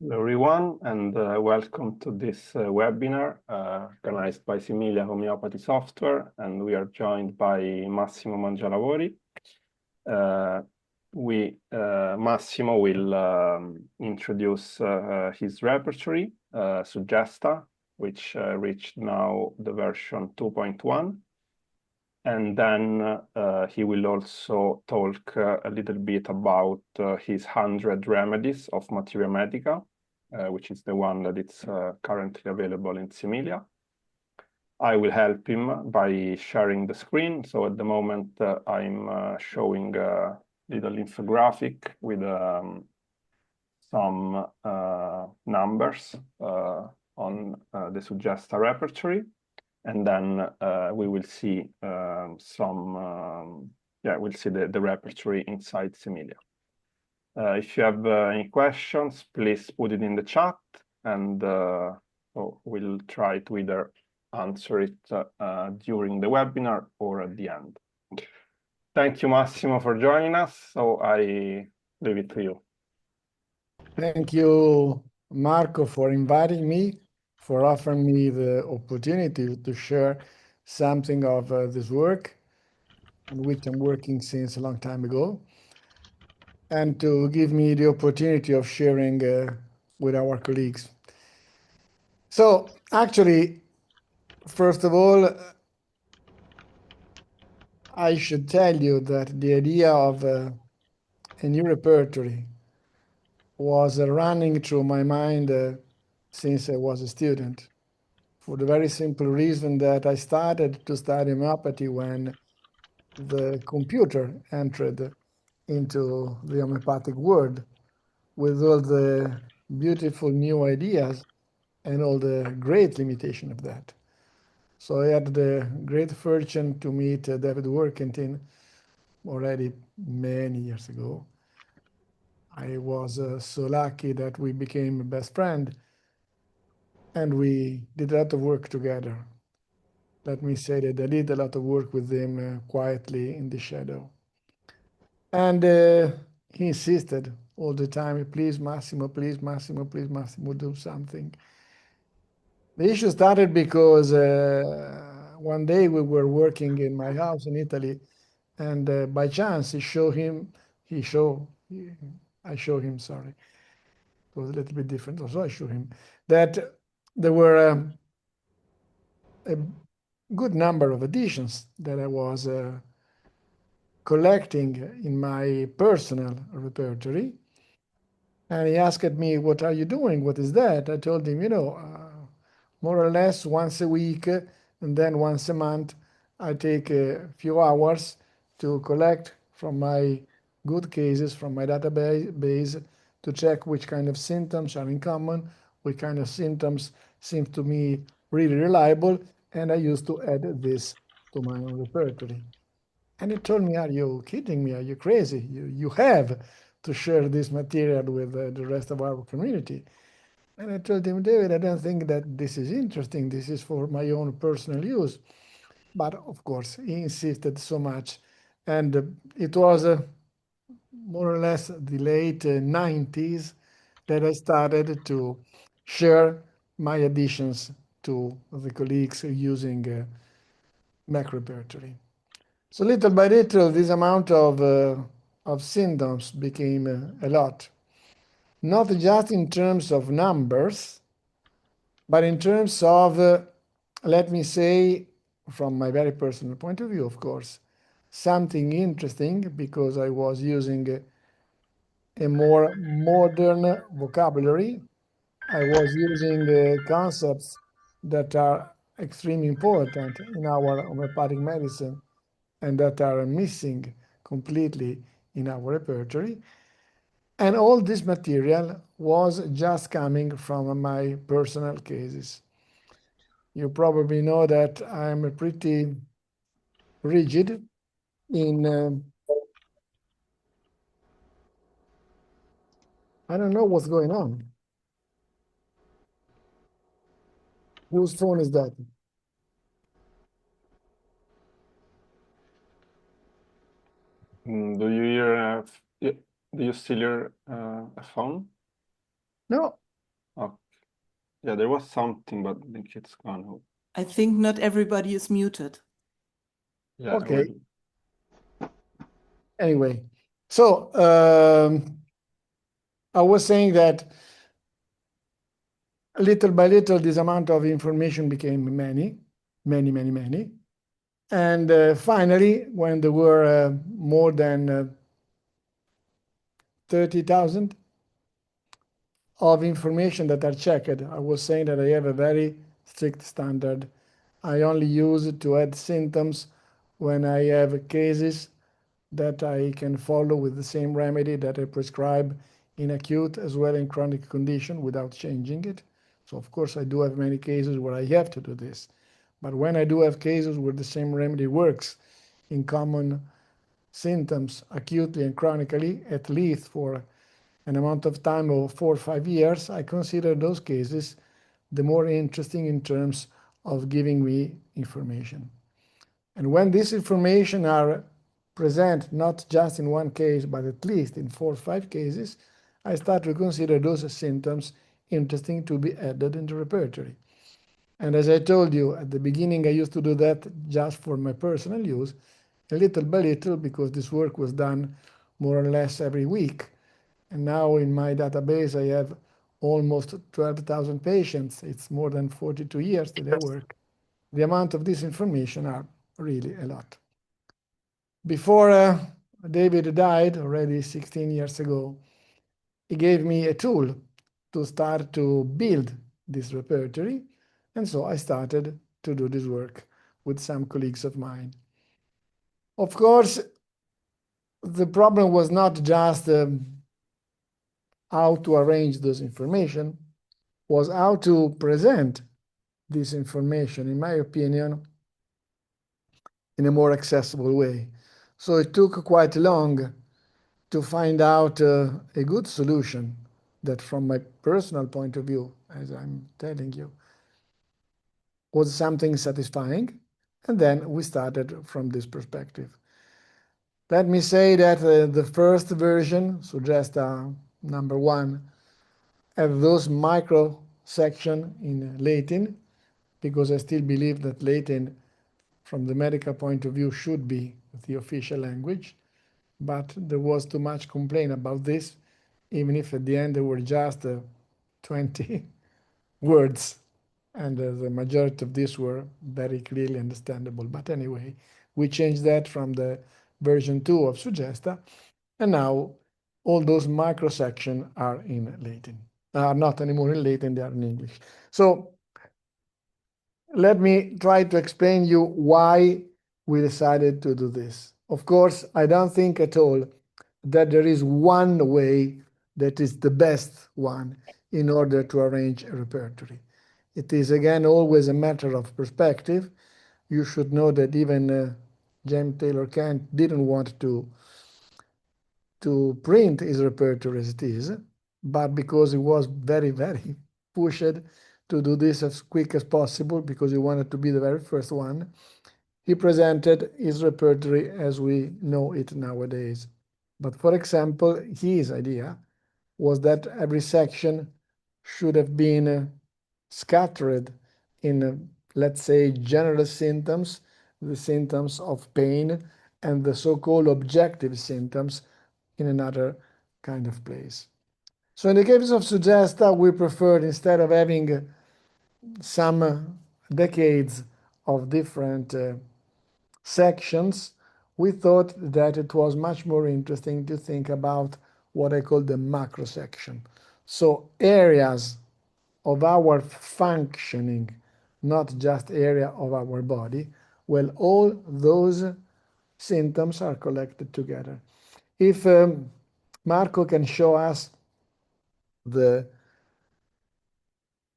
Hello everyone, and welcome to this webinar organized by Similia Homeopathy Software, and we are joined by Massimo Mangialavori. Massimo will introduce his repertory, Suggesta, which reached now the version 2.1. And then he will also talk a little bit about his 100 remedies of Materia Medica, which is the one that is currently available in Similia. I will help him by sharing the screen. So at the moment, I'm showing a little infographic with some numbers on the Suggesta repertory. And then we will see we'll see the repertory inside Similia. If you have any questions, please put it in the chat, and we'll try to either answer it during the webinar or at the end. Thank you, Massimo, for joining us. So I leave it to you. Thank you, Marco, for inviting me, for offering me the opportunity to share something of this work, on which I'm working since a long time ago, and to give me the opportunity of sharing with our colleagues. So actually, first of all, I should tell you that the idea of a new repertory was running through my mind since I was a student, for the very simple reason that I started to study homeopathy when the computer entered into the homeopathic world with all the beautiful new ideas and all the great limitation of that. So I had the great fortune to meet David Workington already many years ago. I was so lucky that we became best friends, and we did a lot of work together. Let me say that I did a lot of work with him quietly in the shadow. And he insisted all the time, please, Massimo, please, Massimo, please, Massimo, do something. The issue started because one day we were working in my house in Italy, and by chance I showed him, sorry, it was a little bit different. Also, I showed him that there were a good number of editions that I was collecting in my personal repertory. And he asked me, what are you doing? What is that? I told him, more or less once a week, and then once a month, I take a few hours to collect from my good cases, from my database, to check which kind of symptoms are in common, which kind of symptoms seem to me really reliable, and I used to add this to my own repertory. And he told me, are you kidding me? Are you crazy? You have to share this material with the rest of our community. And I told him, David, I don't think that this is interesting. This is for my own personal use. But of course, he insisted so much. And it was more or less the late 90s that I started to share my additions to the colleagues using Mac repertory. So little by little, this amount of symptoms became a lot, not just in terms of numbers, but in terms of, let me say, from my very personal point of view, of course, something interesting, because I was using a more modern vocabulary. I was using concepts that are extremely important in our homeopathic medicine and that are missing completely in our repertory. And all this material was just coming from my personal cases. You probably know that I'm pretty rigid in, I don't know what's going on. Whose phone is that? Do you hear? Do you still hear a phone? No, Yeah, there was something, but I think it's gone. I think not everybody is muted. Yeah. Okay. Anyway, so I was saying that little by little, this amount of information became many. And finally, when there were more than 30,000 of information that are checked, I was saying that I have a very strict standard. I only use it to add symptoms when I have cases that I can follow with the same remedy that I prescribe in acute as well in chronic condition without changing it. So of course I do have many cases where I have to do this. But when I do have cases where the same remedy works in common symptoms acutely and chronically, at least for an amount of time of 4 or 5 years, I consider those cases the more interesting in terms of giving me information. And when this information are present not just in one case, but at least in 4 or 5 cases, I start to consider those symptoms interesting to be added in the repertory. And as I told you at the beginning, I used to do that just for my personal use, a little by little, because this work was done more or less every week. And now in my database, I have almost 12,000 patients. It's more than 42 years that I work. The amount of this information are really a lot. Before David died, already 16 years ago, he gave me a tool to start to build this repertory. And so I started to do this work with some colleagues of mine. Of course, the problem was not just how to arrange this information, was how to present this information, in my opinion, in a more accessible way. So it took quite long to find out a good solution that, from my personal point of view, as I'm telling you, was something satisfying. And then we started from this perspective. Let me say that the first version, Suggesta number 1, have those micro section in Latin, because I still believe that Latin, from the medical point of view, should be the official language. But there was too much complaint about this, even if at the end there were just 20 words, and the majority of these were very clearly understandable. But anyway, we changed that from the version 2 of Suggesta, and now all those micro sections are in Latin. Are not anymore in Latin, they are in English. So let me try to explain you why we decided to do this. Of course, I don't think at all that there is one way that is the best one in order to arrange a repertory. It is, again, always a matter of perspective. You should know that even James Taylor Kent didn't want to print his repertory as it is, but because he was very, very pushed to do this as quick as possible, because he wanted to be the very first one, he presented his repertory as we know it nowadays. But for example, his idea was that every section should have been scattered in, let's say, general symptoms, the symptoms of pain, and the so-called objective symptoms in another kind of place. So in the case of Suggesta, we preferred, instead of having some decades of different sections, we thought that it was much more interesting to think about what I call the macro section. So areas of our functioning, not just area of our body, well, all those symptoms are collected together. If Marco can show us the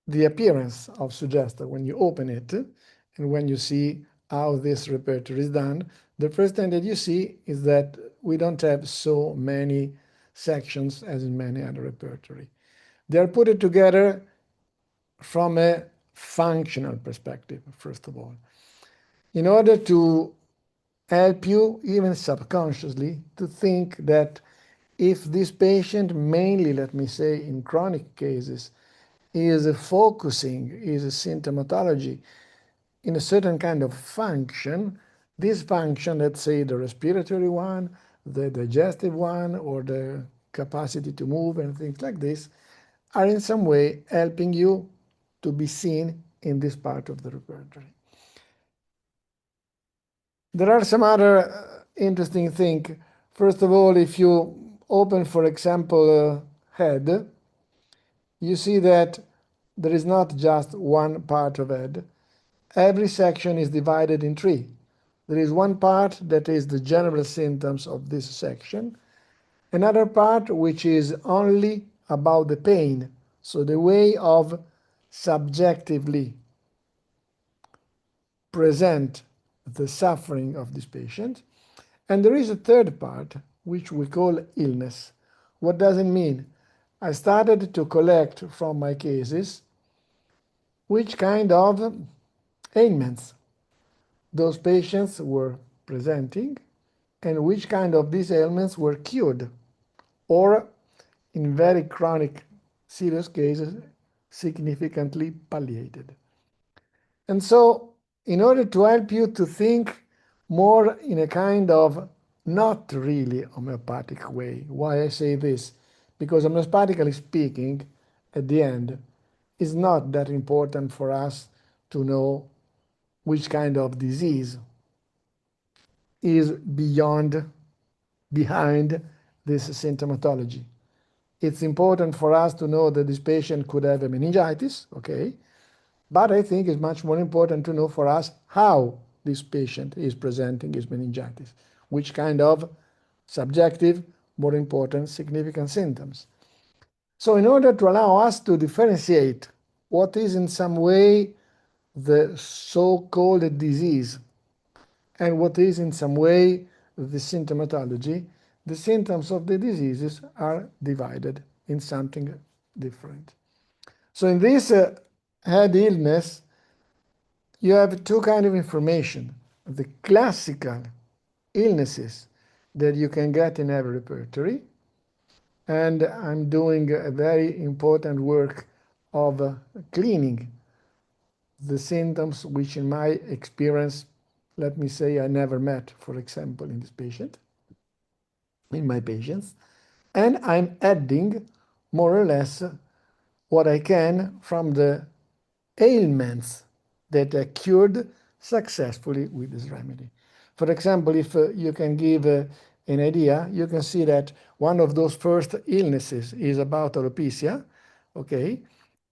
appearance of Suggesta when you open it, and when you see how this repertory is done, the first thing that you see is that we don't have so many sections as in many other repertory. They are put together from a functional perspective, first of all, in order to help you, even subconsciously, to think that if this patient, mainly, let me say, in chronic cases, is focusing is symptomatology in a certain kind of function. This function, let's say the respiratory one, the digestive one, or the capacity to move and things like this, are in some way helping you to be seen in this part of the repertory. There are some other interesting things. First of all, if you open, for example, head, you see that there is not just one part of head. Every section is divided in three. There is one part that is the general symptoms of this section, another part which is only about the pain, so the way of subjectively present the suffering of this patient, and there is a third part which we call illness. What does it mean? I started to collect from my cases which kind of ailments those patients were presenting and which kind of these ailments were cured, or in very chronic, serious cases, significantly palliated. And so, in order to help you to think more in a kind of not really homeopathic way, why I say this? Because homeopathically speaking, at the end, it's not that important for us to know which kind of disease is behind this symptomatology. It's important for us to know that this patient could have a meningitis, okay? But I think it's much more important to know for us how this patient is presenting his meningitis, which kind of subjective, more important, significant symptoms. So in order to allow us to differentiate what is in some way the so-called disease and what is in some way the symptomatology, the symptoms of the diseases are divided in something different. So in this head illness, you have two kinds of information. The classical illnesses that you can get in every repertory, and I'm doing a very important work of cleaning the symptoms which in my experience, let me say, I never met, for example, in this patient, in my patients, and I'm adding more or less what I can from the ailments that are cured successfully with this remedy. For example, if you can give an idea, you can see that one of those first illnesses is about alopecia, okay?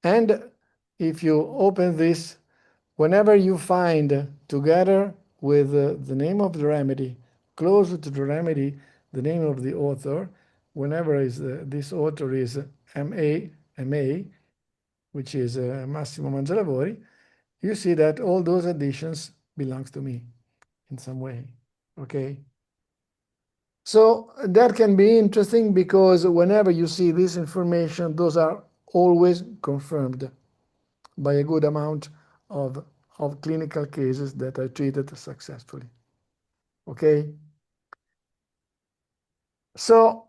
And if you open this, whenever you find together with the name of the remedy, close to the remedy, the name of the author, whenever this author is MA, which is Massimo Mangialavori, you see that all those additions belongs to me in some way, okay? So that can be interesting because whenever you see this information, those are always confirmed by a good amount of clinical cases that I treated successfully, okay? So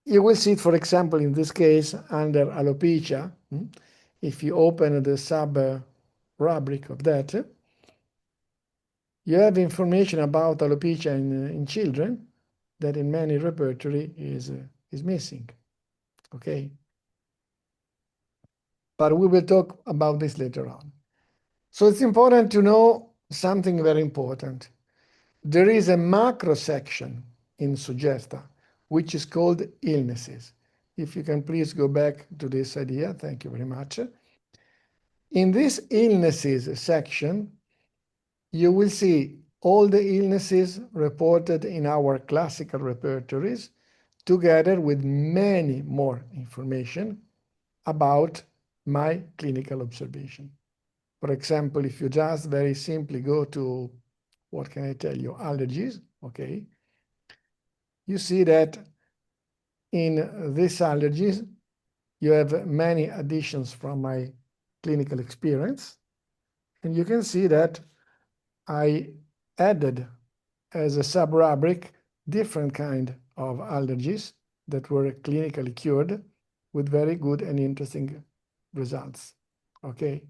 you will see it, for example, in this case, under alopecia, if you open the sub-rubric of that, you have information about alopecia in children that in many repertory is missing, okay? But we will talk about this later on. So it's important to know something very important. There is a macro section in Suggesta, which is called illnesses. If you can please go back to this idea, thank you very much. In this illnesses section, you will see all the illnesses reported in our classical repertories, together with many more information about my clinical observation. For example, if you just very simply go to, what can I tell you, allergies, okay, you see that in these allergies, you have many additions from my clinical experience, and you can see that I added as a sub-rubric different kind of allergies that were clinically cured with very good and interesting results. Okay.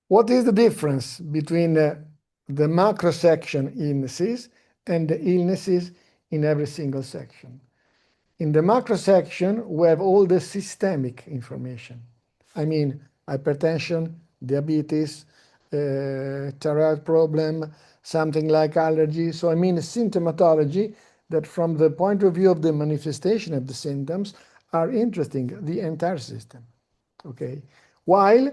What is the difference between the macro section illnesses and the illnesses in every single section? In the macro section, we have all the systemic information. I mean, hypertension, diabetes, thyroid problem, something like allergy. So I mean symptomatology that from the point of view of the manifestation of the symptoms are interesting, the entire system. Okay. While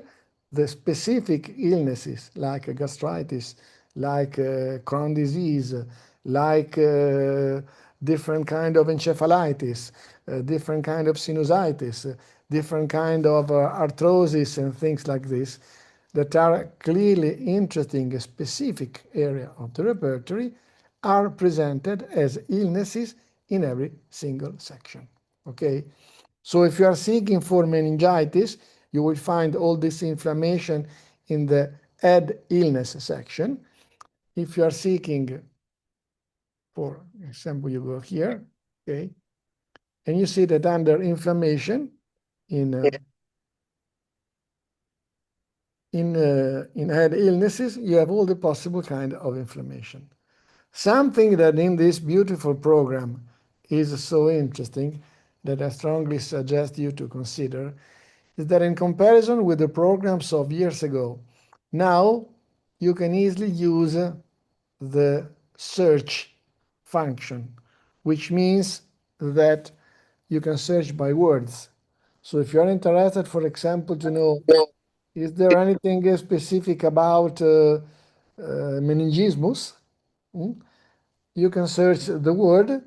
the specific illnesses like gastritis, like Crohn's disease, like different kind of encephalitis, different kind of sinusitis, different kind of arthrosis and things like this that are clearly interesting, a specific area of the repertory are presented as illnesses in every single section. Okay. So if you are seeking for meningitis, you will find all this inflammation in the head illness section. If you are seeking, for example, you go here, okay, and you see that under inflammation in head illnesses, you have all the possible kind of inflammation. Something that in this beautiful program is so interesting that I strongly suggest you to consider is that in comparison with the programs of years ago, now you can easily use the search function, which means that you can search by words. So if you're interested, for example, to know, is there anything specific about meningismus? You can search the word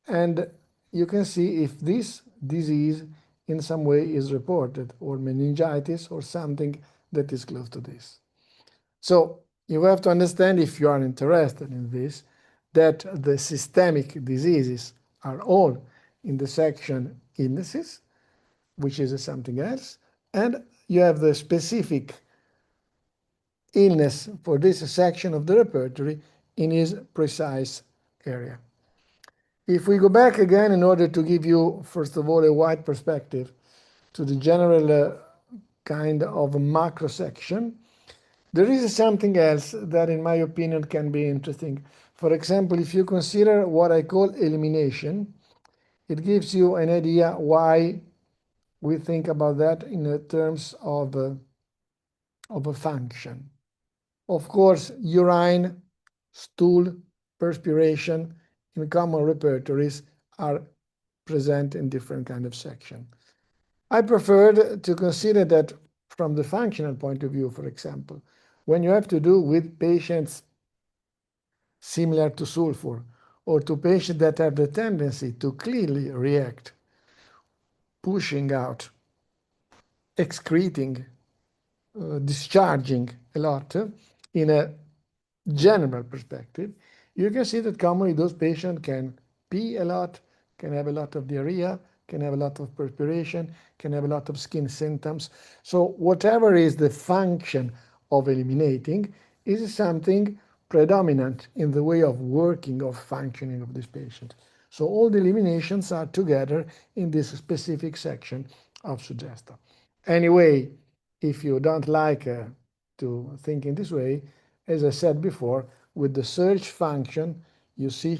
and you can see if this disease in some way is reported, or meningitis or something that is close to this. So you have to understand, if you are interested in this, that the systemic diseases are all in the section illnesses, which is something else, and you have the specific illness for this section of the repertory in its precise area. If we go back again in order to give you, first of all, a wide perspective to the general kind of macro section, there is something else that, in my opinion, can be interesting. For example, if you consider what I call elimination, it gives you an idea why we think about that in terms of a function. Of course, urine, stool, perspiration in common repertories are present in different kind of section. I preferred to consider that from the functional point of view, for example, when you have to do with patients similar to sulfur, or to patients that have the tendency to clearly react, pushing out, excreting, discharging a lot in a general perspective, you can see that commonly those patients can pee a lot, can have a lot of diarrhea, can have a lot of perspiration, can have a lot of skin symptoms. So whatever is the function of eliminating is something predominant in the way of working, of functioning of this patient. So all the eliminations are together in this specific section of Suggesta. Anyway, if you don't like to think in this way, as I said before, with the search function, you see,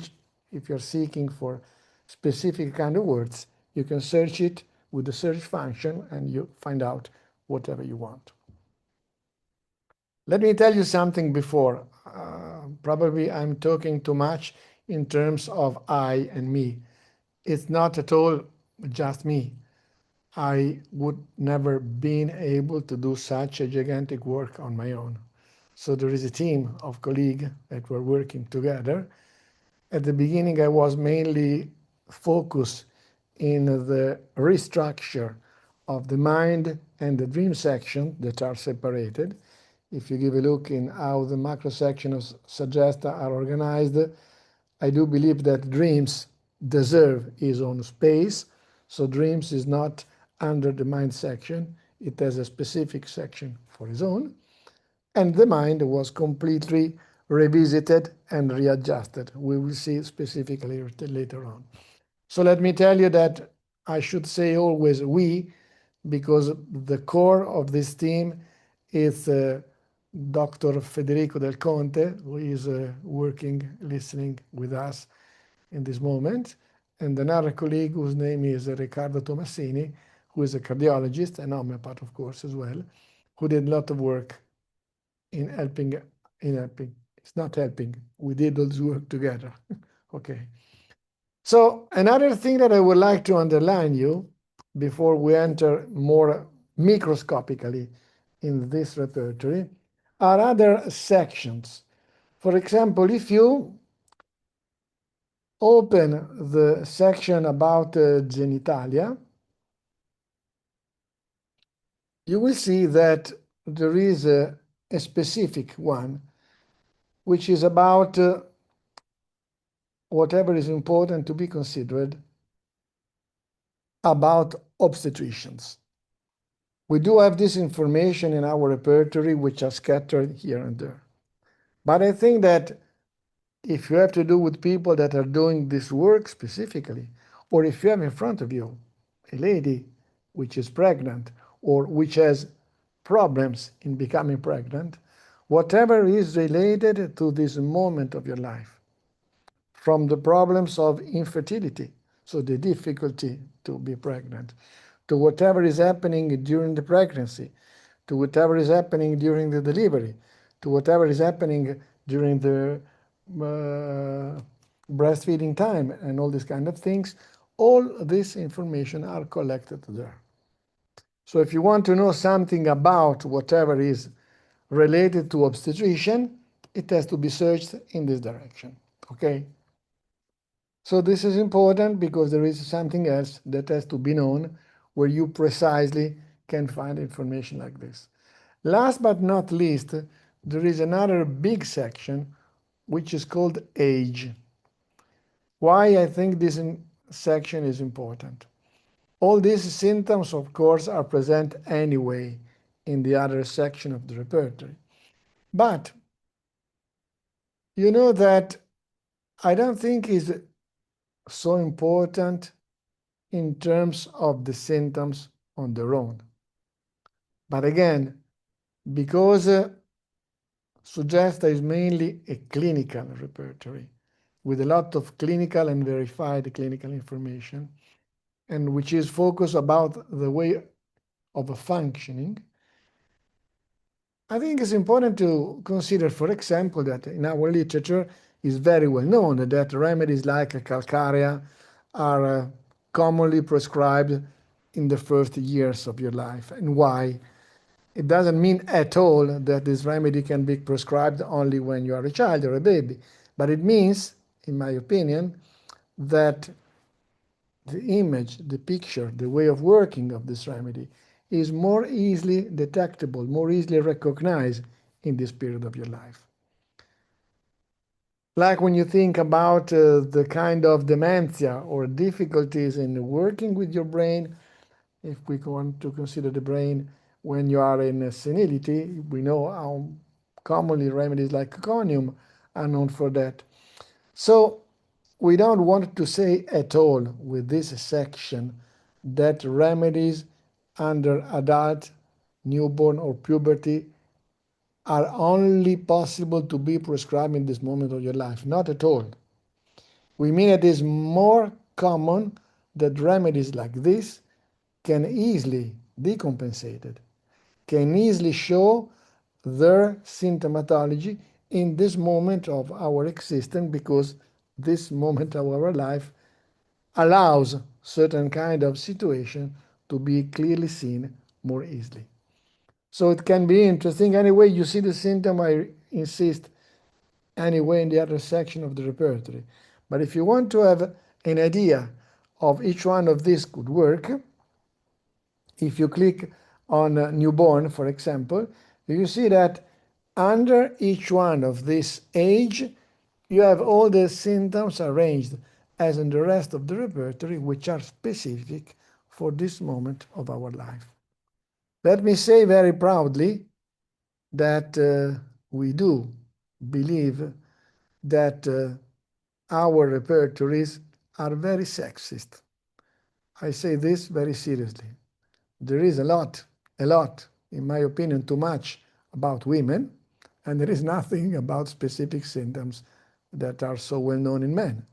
if you're seeking for specific kind of words, you can search it with the search function and you find out whatever you want. Let me tell you something before. Probably I'm talking too much in terms of I and me. It's not at all just me. I would never been able to do such a gigantic work on my own. So there is a team of colleagues that were working together. At the beginning, I was mainly focused in the restructure of the mind and the dream section that are separated. If you give a look in how the macro section of Suggesta are organized, I do believe that dreams deserve its own space. So dreams is not under the mind section. It has a specific section for its own. And the mind was completely revisited and readjusted. We will see specifically later on. So let me tell you that I should say always we, because the core of this team is Dr. Federico Del Conte, who is working, listening with us in this moment, and another colleague whose name is Riccardo Tomassini, who is a cardiologist and homeopath, of course, as well, who did a lot of work in helping. It's not helping. We did all this work together. Okay. So another thing that I would like to underline you before we enter more microscopically in this repertory are other sections. For example, if you open the section about genitalia, you will see that there is a specific one, which is about whatever is important to be considered about obstetricians. We do have this information in our repertory, which are scattered here and there. But I think that if you have to do with people that are doing this work specifically, or if you have in front of you a lady which is pregnant or which has problems in becoming pregnant, whatever is related to this moment of your life, from the problems of infertility, so the difficulty to be pregnant, to whatever is happening during the pregnancy, to whatever is happening during the delivery, to whatever is happening during the breastfeeding time and all these kind of things, all this information are collected there. So if you want to know something about whatever is related to obstetrician, it has to be searched in this direction, okay? So this is important because there is something else that has to be known where you precisely can find information like this. Last but not least, there is another big section which is called age. Why I think this section is important. All these symptoms, of course, are present anyway in the other section of the repertory. But you know that I don't think it's so important in terms of the symptoms on their own. But again, because Suggesta is mainly a clinical repertory with a lot of clinical and verified clinical information, and which is focused about the way of functioning, I think it's important to consider, for example, that in our literature is very well known that remedies like calcarea are commonly prescribed in the first years of your life. And why? It doesn't mean at all that this remedy can be prescribed only when you are a child or a baby, but it means, in my opinion, that the image, the picture, the way of working of this remedy is more easily detectable, more easily recognized in this period of your life. Like when you think about the kind of dementia or difficulties in working with your brain, if we want to consider the brain when you are in senility, we know how commonly remedies like conium are known for that. So we don't want to say at all with this section that remedies under adult, newborn, or puberty are only possible to be prescribed in this moment of your life. Not at all. We mean it is more common that remedies like this can easily be compensated, can easily show their symptomatology in this moment of our existence, because this moment of our life allows certain kind of situation to be clearly seen more easily. So it can be interesting. Anyway, you see the symptom, I insist, anyway in the other section of the repertory. But if you want to have an idea of each one of these could work, if you click on newborn, for example, you see that under each one of this age, you have all the symptoms arranged as in the rest of the repertory, which are specific for this moment of our life. Let me say very proudly that we do believe that our repertories are very sexist. I say this very seriously. There is a lot, in my opinion, too much about women, and there is nothing about specific symptoms that are so well known in men.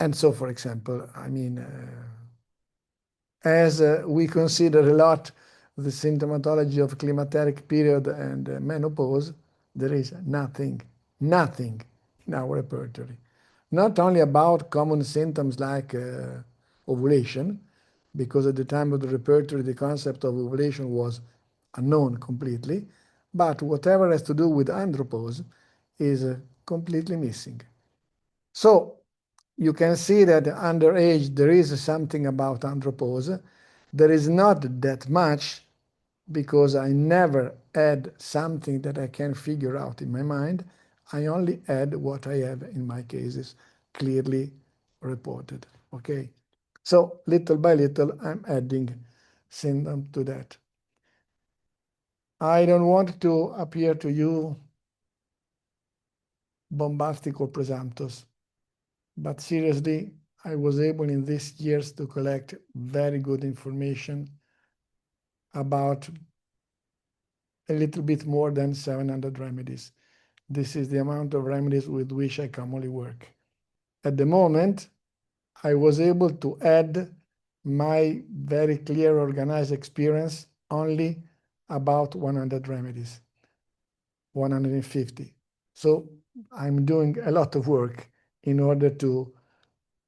And so, for example, I mean, as we consider a lot the symptomatology of climateric period and menopause, there is nothing in our repertory. Not only about common symptoms like ovulation, because at the time of the repertory, the concept of ovulation was unknown completely, but whatever has to do with andropause is completely missing. So you can see that under age there is something about andropause. There is not that much because I never add something that I can figure out in my mind. I only add what I have in my cases clearly reported. Okay, so little by little I'm adding symptom to that. I don't want to appear to you bombastic or presumptuous, but seriously, I was able in these years to collect very good information about a little bit more than 700 remedies. This is the amount of remedies with which I commonly work. At the moment, I was able to add my very clear organized experience only about 100 remedies, 150. So I'm doing a lot of work in order to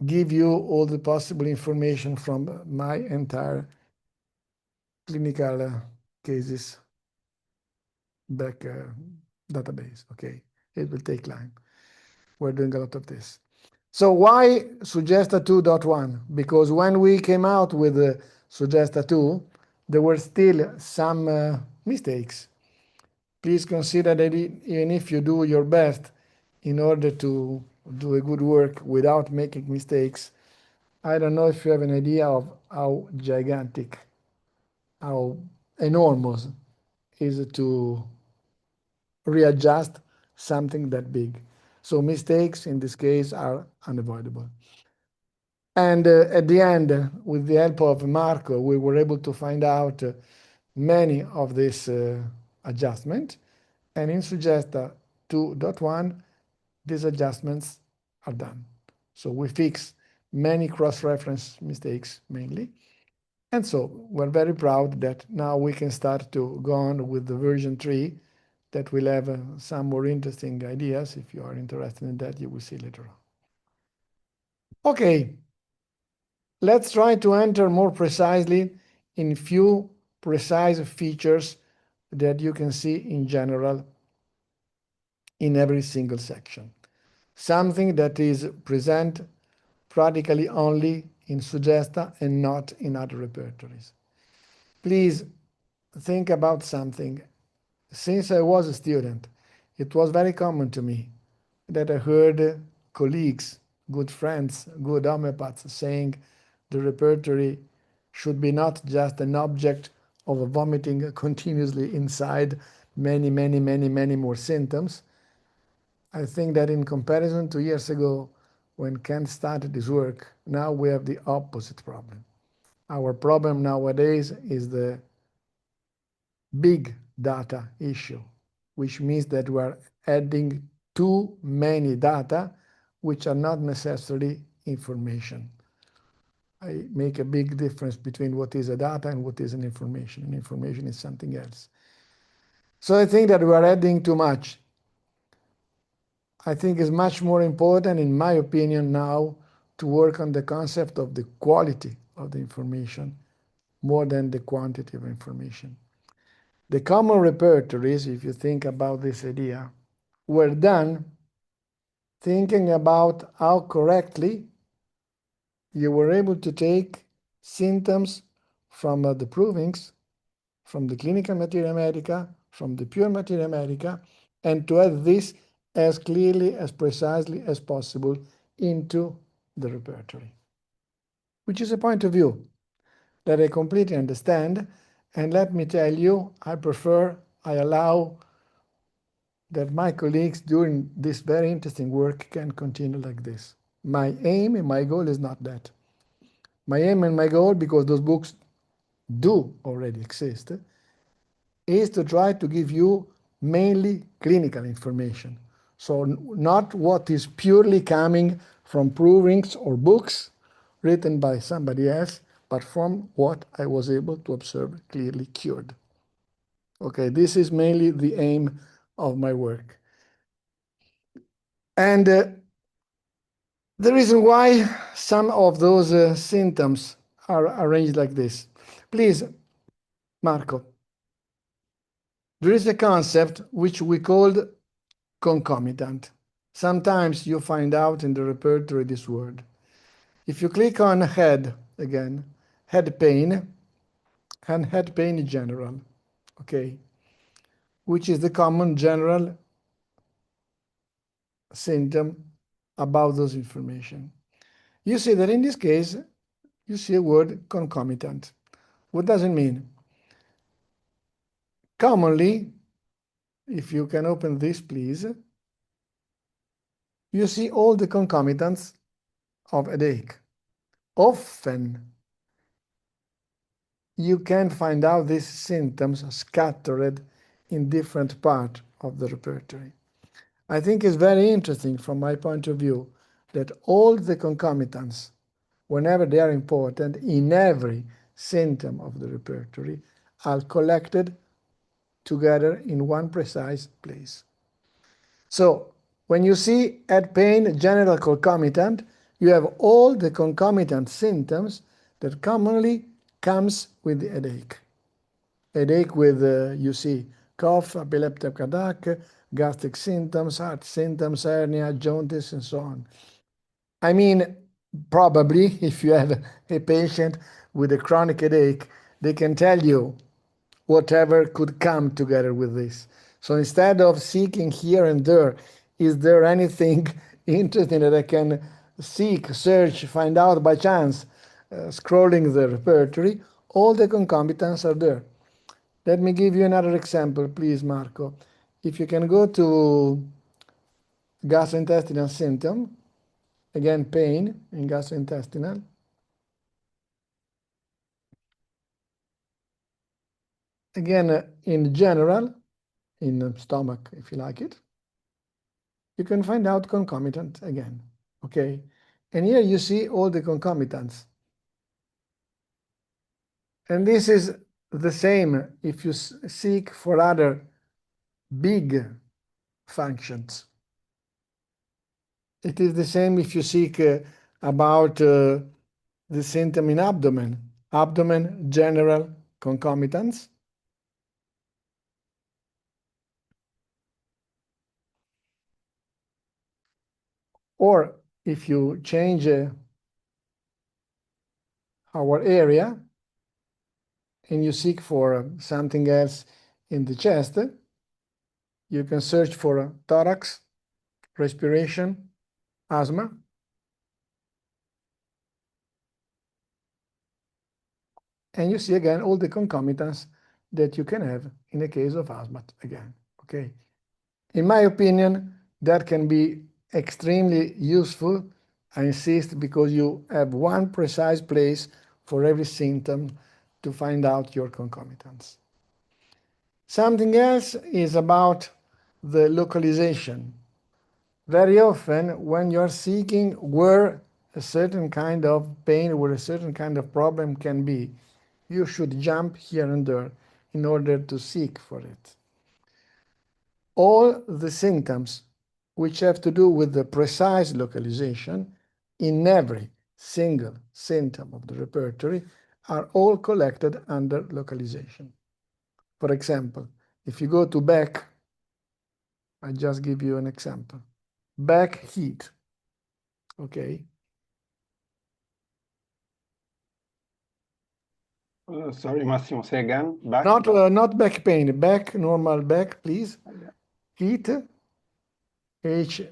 give you all the possible information from my entire clinical cases back database. Okay, it will take time. We're doing a lot of this. So why Suggesta 2.1? Because when we came out with Suggesta 2, there were still some mistakes. Please consider that even if you do your best in order to do a good work without making mistakes, I don't know if you have an idea of how gigantic, how enormous is to readjust something that big. So mistakes in this case are unavoidable. And at the end, with the help of Marco, we were able to find out many of these adjustments. And in Suggesta 2.1, these adjustments are done. So we fix many cross-reference mistakes mainly. And so we're very proud that now we can start to go on with the version 3 that will have some more interesting ideas. If you are interested in that, you will see later on. Okay, let's try to enter more precisely in few precise features that you can see in general in every single section. Something that is present practically only in Suggesta and not in other repertories. Please think about something. Since I was a student, it was very common to me that I heard colleagues, good friends, good homeopaths saying the repertory should be not just an object of vomiting continuously inside many more symptoms. I think that in comparison to years ago, when Kent started his work, now we have the opposite problem. Our problem nowadays is the big data issue, which means that we are adding too many data, which are not necessarily information. I make a big difference between what is a data and what is an information. An information is something else. So I think that we are adding too much. I think it's much more important, in my opinion, now to work on the concept of the quality of the information more than the quantity of information. The common repertories, if you think about this idea, were done thinking about how correctly you were able to take symptoms from the provings, from the clinical Materia Medica, from the pure Materia Medica, and to add this as clearly, as precisely as possible into the repertory, which is a point of view that I completely understand. And let me tell you, I allow that my colleagues doing this very interesting work can continue like this. My aim and my goal is not that. My aim and my goal, because those books do already exist, is to try to give you mainly clinical information. So not what is purely coming from provings or books written by somebody else, but from what I was able to observe clearly cured. Okay, this is mainly the aim of my work. And the reason why some of those symptoms are arranged like this. Please, Marco, there is a concept which we called concomitant. Sometimes you find out in the repertory this word. If you click on head again, head pain, and head pain in general, okay, which is the common general symptom about those information. You see that in this case, you see a word concomitant. What does it mean? Commonly, if you can open this, please, you see all the concomitants of headache. Often, you can find out these symptoms scattered in different parts of the repertory. I think it's very interesting from my point of view that all the concomitants, whenever they are important in every symptom of the repertory, are collected together in one precise place. So when you see head pain, general concomitant, you have all the concomitant symptoms that commonly comes with the headache. Headache with, you see, cough, epileptic attack, gastric symptoms, heart symptoms, hernia, jaundice, and so on. I mean, probably if you have a patient with a chronic headache, they can tell you whatever could come together with this. So instead of seeking here and there, is there anything interesting that I can seek, search, find out by chance, scrolling the repertory, all the concomitants are there. Let me give you another example, please, Marco. If you can go to gastrointestinal symptom, again, pain in gastrointestinal. Again, in general, in the stomach, if you like it, you can find out concomitant again, okay? And here you see all the concomitants. And this is the same if you seek for other big functions. It is the same if you seek about the symptom in abdomen. Abdomen, general concomitants. Or if you change our area and you seek for something else in the chest, you can search for thorax, respiration, asthma. And you see again all the concomitants that you can have in the case of asthma again, okay? In my opinion, that can be extremely useful, I insist, because you have one precise place for every symptom to find out your concomitants. Something else is about the localization. Very often, when you're seeking where a certain kind of pain, where a certain kind of problem can be, you should jump here and there in order to seek for it. All the symptoms which have to do with the precise localization in every single symptom of the repertory are all collected under localization. For example, if you go to back, I just give you an example. Back heat, okay? Sorry, Massimo, say again. Back? Not back pain, back, normal back, please. Heat, H,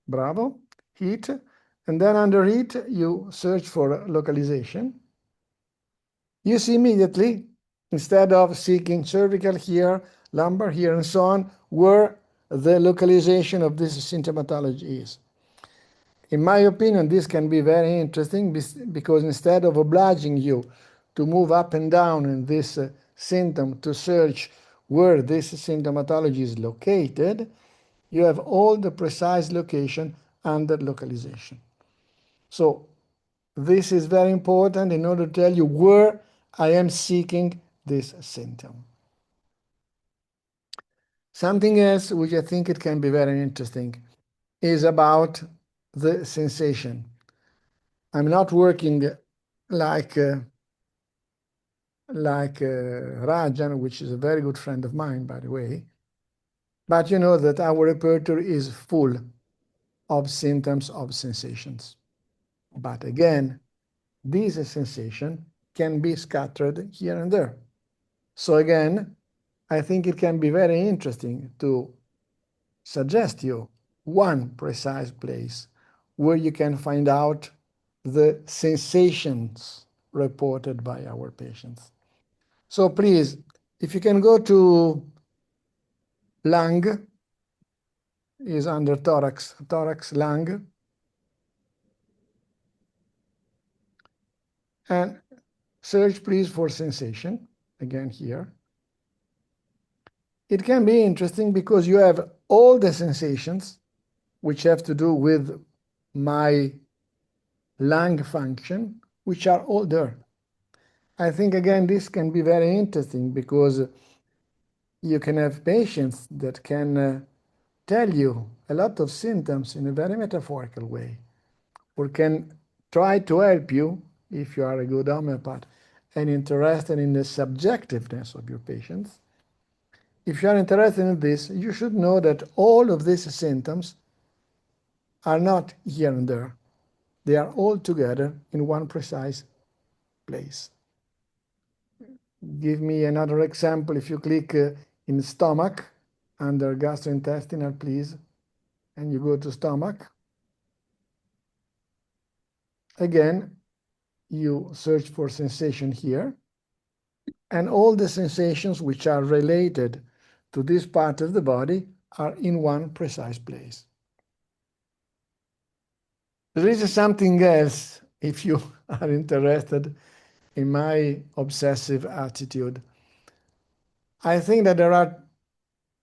bravo, heat. And then under heat, you search for localization. You see immediately, instead of seeking cervical here, lumbar here, and so on, where the localization of this symptomatology is. In my opinion, this can be very interesting because instead of obliging you to move up and down in this symptom to search where this symptomatology is located, you have all the precise location under localization. So this is very important in order to tell you where I am seeking this symptom. Something else which I think it can be very interesting is about the sensation. I'm not working like Rajan, which is a very good friend of mine, by the way. But you know that our repertory is full of symptoms of sensations. But again, these sensations can be scattered here and there. So again, I think it can be very interesting to suggest you one precise place where you can find out the sensations reported by our patients. So please, if you can go to lung, is under thorax, lung, and search please for sensation, again here. It can be interesting because you have all the sensations which have to do with my lung function, which are all there. I think, again, this can be very interesting because you can have patients that can tell you a lot of symptoms in a very metaphorical way, or can try to help you, if you are a good homeopath and interested in the subjectiveness of your patients. If you are interested in this, you should know that all of these symptoms are not here and there. They are all together in one precise place. Give me another example. If you click in stomach under gastrointestinal, please, and you go to stomach, again, you search for sensation here, and all the sensations which are related to this part of the body are in one precise place. There is something else, if you are interested in my obsessive attitude. I think that there are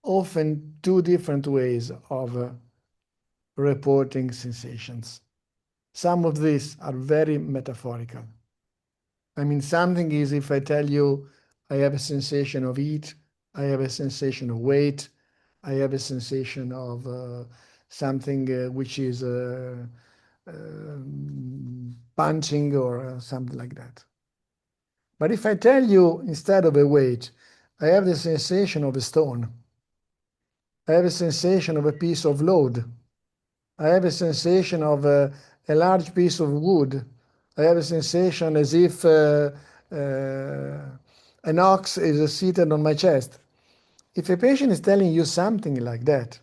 often two different ways of reporting sensations. Some of these are very metaphorical. I mean, something is if I tell you I have a sensation of heat, I have a sensation of weight, I have a sensation of something which is punching or something like that. But if I tell you instead of a weight, I have the sensation of a stone, I have a sensation of a piece of load, I have a sensation of a large piece of wood, I have a sensation as if an ox is seated on my chest. If a patient is telling you something like that,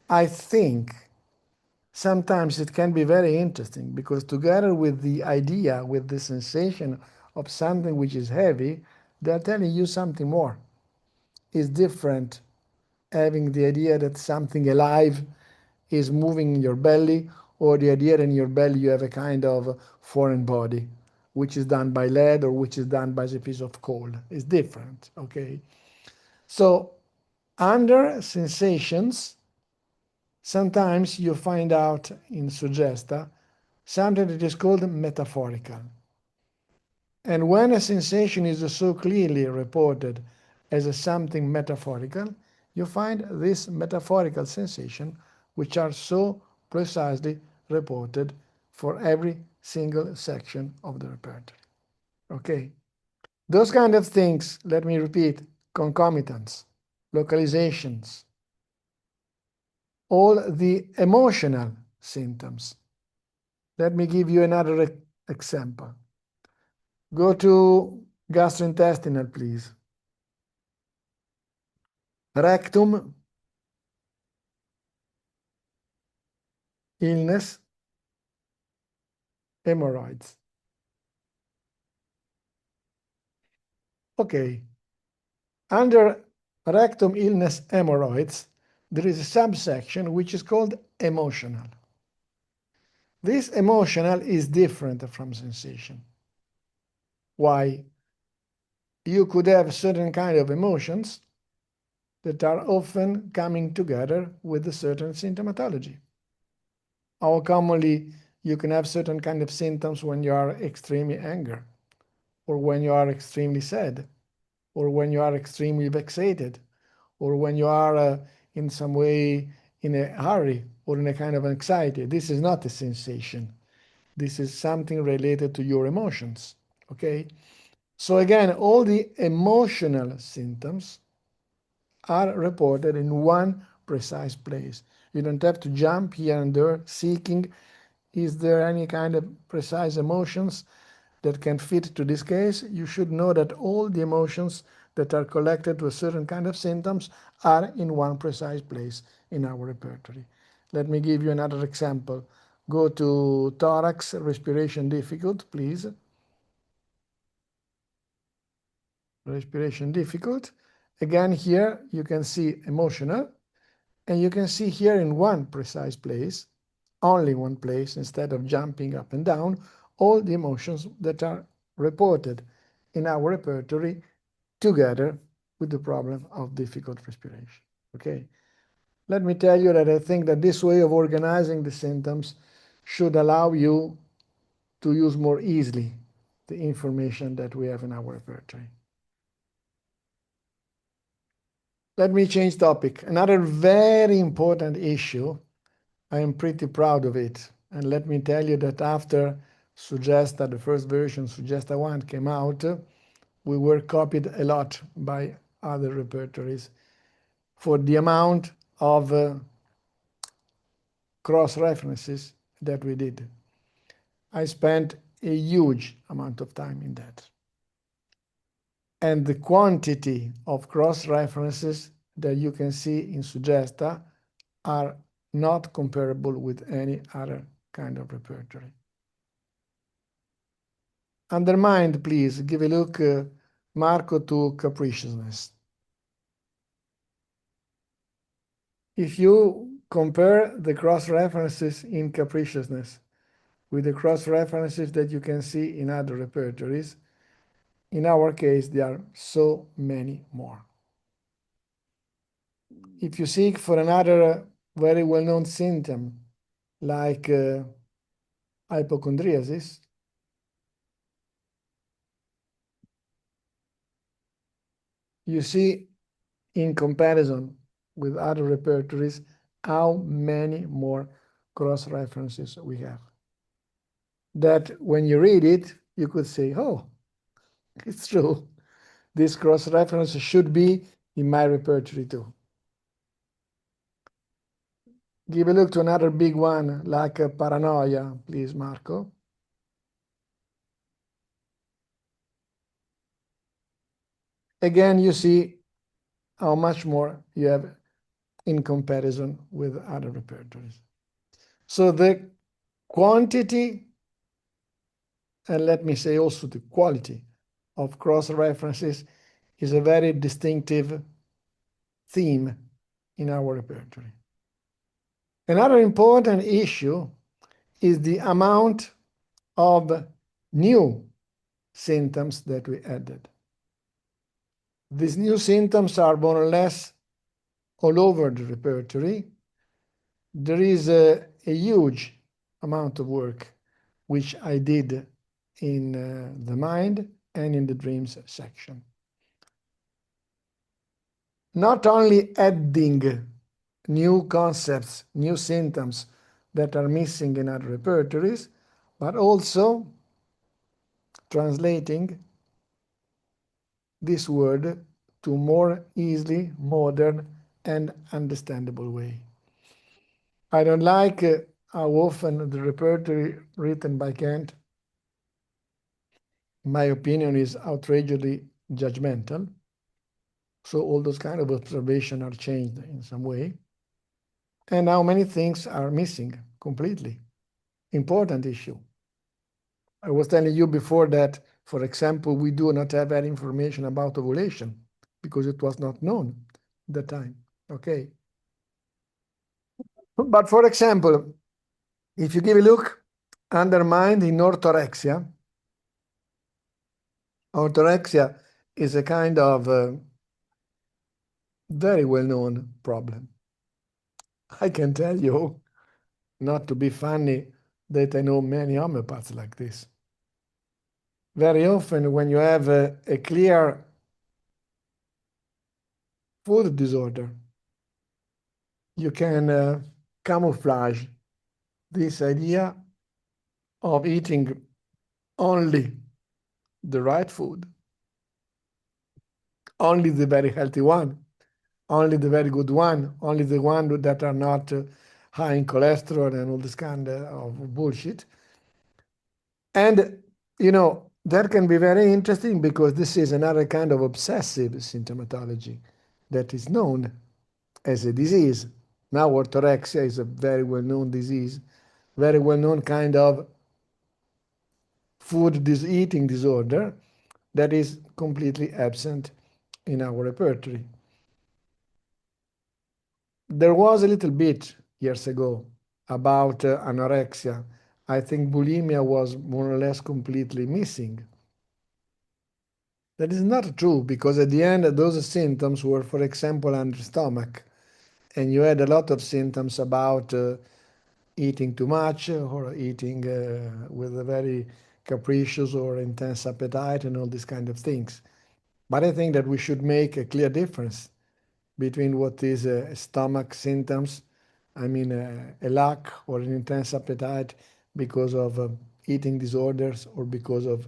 I think sometimes it can be very interesting because together with the idea, with the sensation of something which is heavy, they're telling you something more. It's different having the idea that something alive is moving in your belly, or the idea that in your belly you have a kind of foreign body, which is done by lead or which is done by a piece of coal. It's different, okay? So under sensations, sometimes you find out in Suggesta something that is called metaphorical. And when a sensation is so clearly reported as something metaphorical, you find this metaphorical sensation, which are so precisely reported for every single section of the repertory. Okay? Those kind of things, let me repeat, concomitants, localizations, all the emotional symptoms. Let me give you another example. Go to gastrointestinal, please. Rectum, illness, hemorrhoids. Okay. Under rectum, illness, hemorrhoids, there is a subsection which is called emotional. This emotional is different from sensation. Why? You could have certain kind of emotions that are often coming together with a certain symptomatology. How commonly you can have certain kind of symptoms when you are extremely angry, or when you are extremely sad, or when you are extremely vexated, or when you are in some way in a hurry or in a kind of anxiety. This is not a sensation. This is something related to your emotions, okay? So again, all the emotional symptoms are reported in one precise place. You don't have to jump here and there seeking, is there any kind of precise emotions that can fit to this case? You should know that all the emotions that are collected to a certain kind of symptoms are in one precise place in our repertory. Let me give you another example. Go to thorax, respiration difficult, please. Respiration difficult. Again, here you can see emotional, and you can see here in one precise place, only one place, instead of jumping up and down, all the emotions that are reported in our repertory together with the problem of difficult respiration. Okay? Let me tell you that I think that this way of organizing the symptoms should allow you to use more easily the information that we have in our repertory. Let me change topic. Another very important issue, I am pretty proud of it. And let me tell you that after Suggesta, the first version, Suggesta 1, came out, we were copied a lot by other repertories for the amount of cross-references that we did. I spent a huge amount of time in that. And the quantity of cross-references that you can see in Suggesta are not comparable with any other kind of repertory. Under mind, please, give a look, Marco, to capriciousness. If you compare the cross-references in capriciousness with the cross-references that you can see in other repertories, in our case, there are so many more. If you seek for another very well-known symptom, like hypochondriasis, you see in comparison with other repertories how many more cross-references we have. That when you read it, you could say, oh, it's true. This cross-reference should be in my repertory too. Give a look to another big one, like paranoia, please, Marco. Again, you see how much more you have in comparison with other repertories. So the quantity, and let me say also the quality of cross-references is a very distinctive theme in our repertory. Another important issue is the amount of new symptoms that we added. These new symptoms are more or less all over the repertory. There is a huge amount of work which I did in the mind and in the dreams section. Not only adding new concepts, new symptoms that are missing in other repertories, but also translating this word to more easily, modern, and understandable way. I don't like how often the repertory written by Kant, in my opinion, is outrageously judgmental. So all those kind of observations are changed in some way. And how many things are missing completely. Important issue. I was telling you before that, for example, we do not have any information about ovulation because it was not known at the time. Okay. But for example, if you give a look undermined in orthorexia. Orthorexia is a kind of very well-known problem. I can tell you, not to be funny, that I know many homeopaths like this. Very often when you have a clear food disorder, you can camouflage this idea of eating only the right food, only the very healthy one, only the very good one, only the one that are not high in cholesterol and all this kind of bullshit. And, you know, that can be very interesting because this is another kind of obsessive symptomatology that is known as a disease. Now, orthorexia is a very well-known disease, very well-known kind of food eating disorder that is completely absent in our repertory. There was a little bit years ago about anorexia. I think bulimia was more or less completely missing. That is not true because at the end those symptoms were, for example, under stomach, and you had a lot of symptoms about eating too much or eating with a very capricious or intense appetite and all these kind of things. But I think that we should make a clear difference between what is stomach symptoms, I mean a lack or an intense appetite because of eating disorders or because of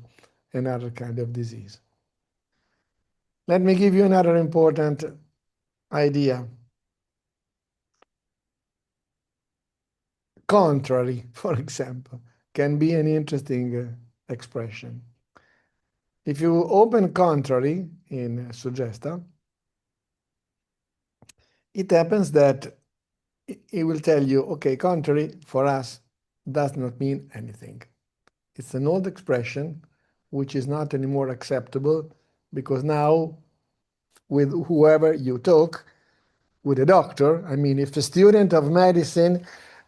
another kind of disease. Let me give you another important idea. Contrary, for example, can be an interesting expression. If you open contrary in Suggesta, it happens that it will tell you, okay, contrary for us does not mean anything. It's an old expression which is not anymore acceptable because now with whoever you talk, with a doctor, I mean, if a student of medicine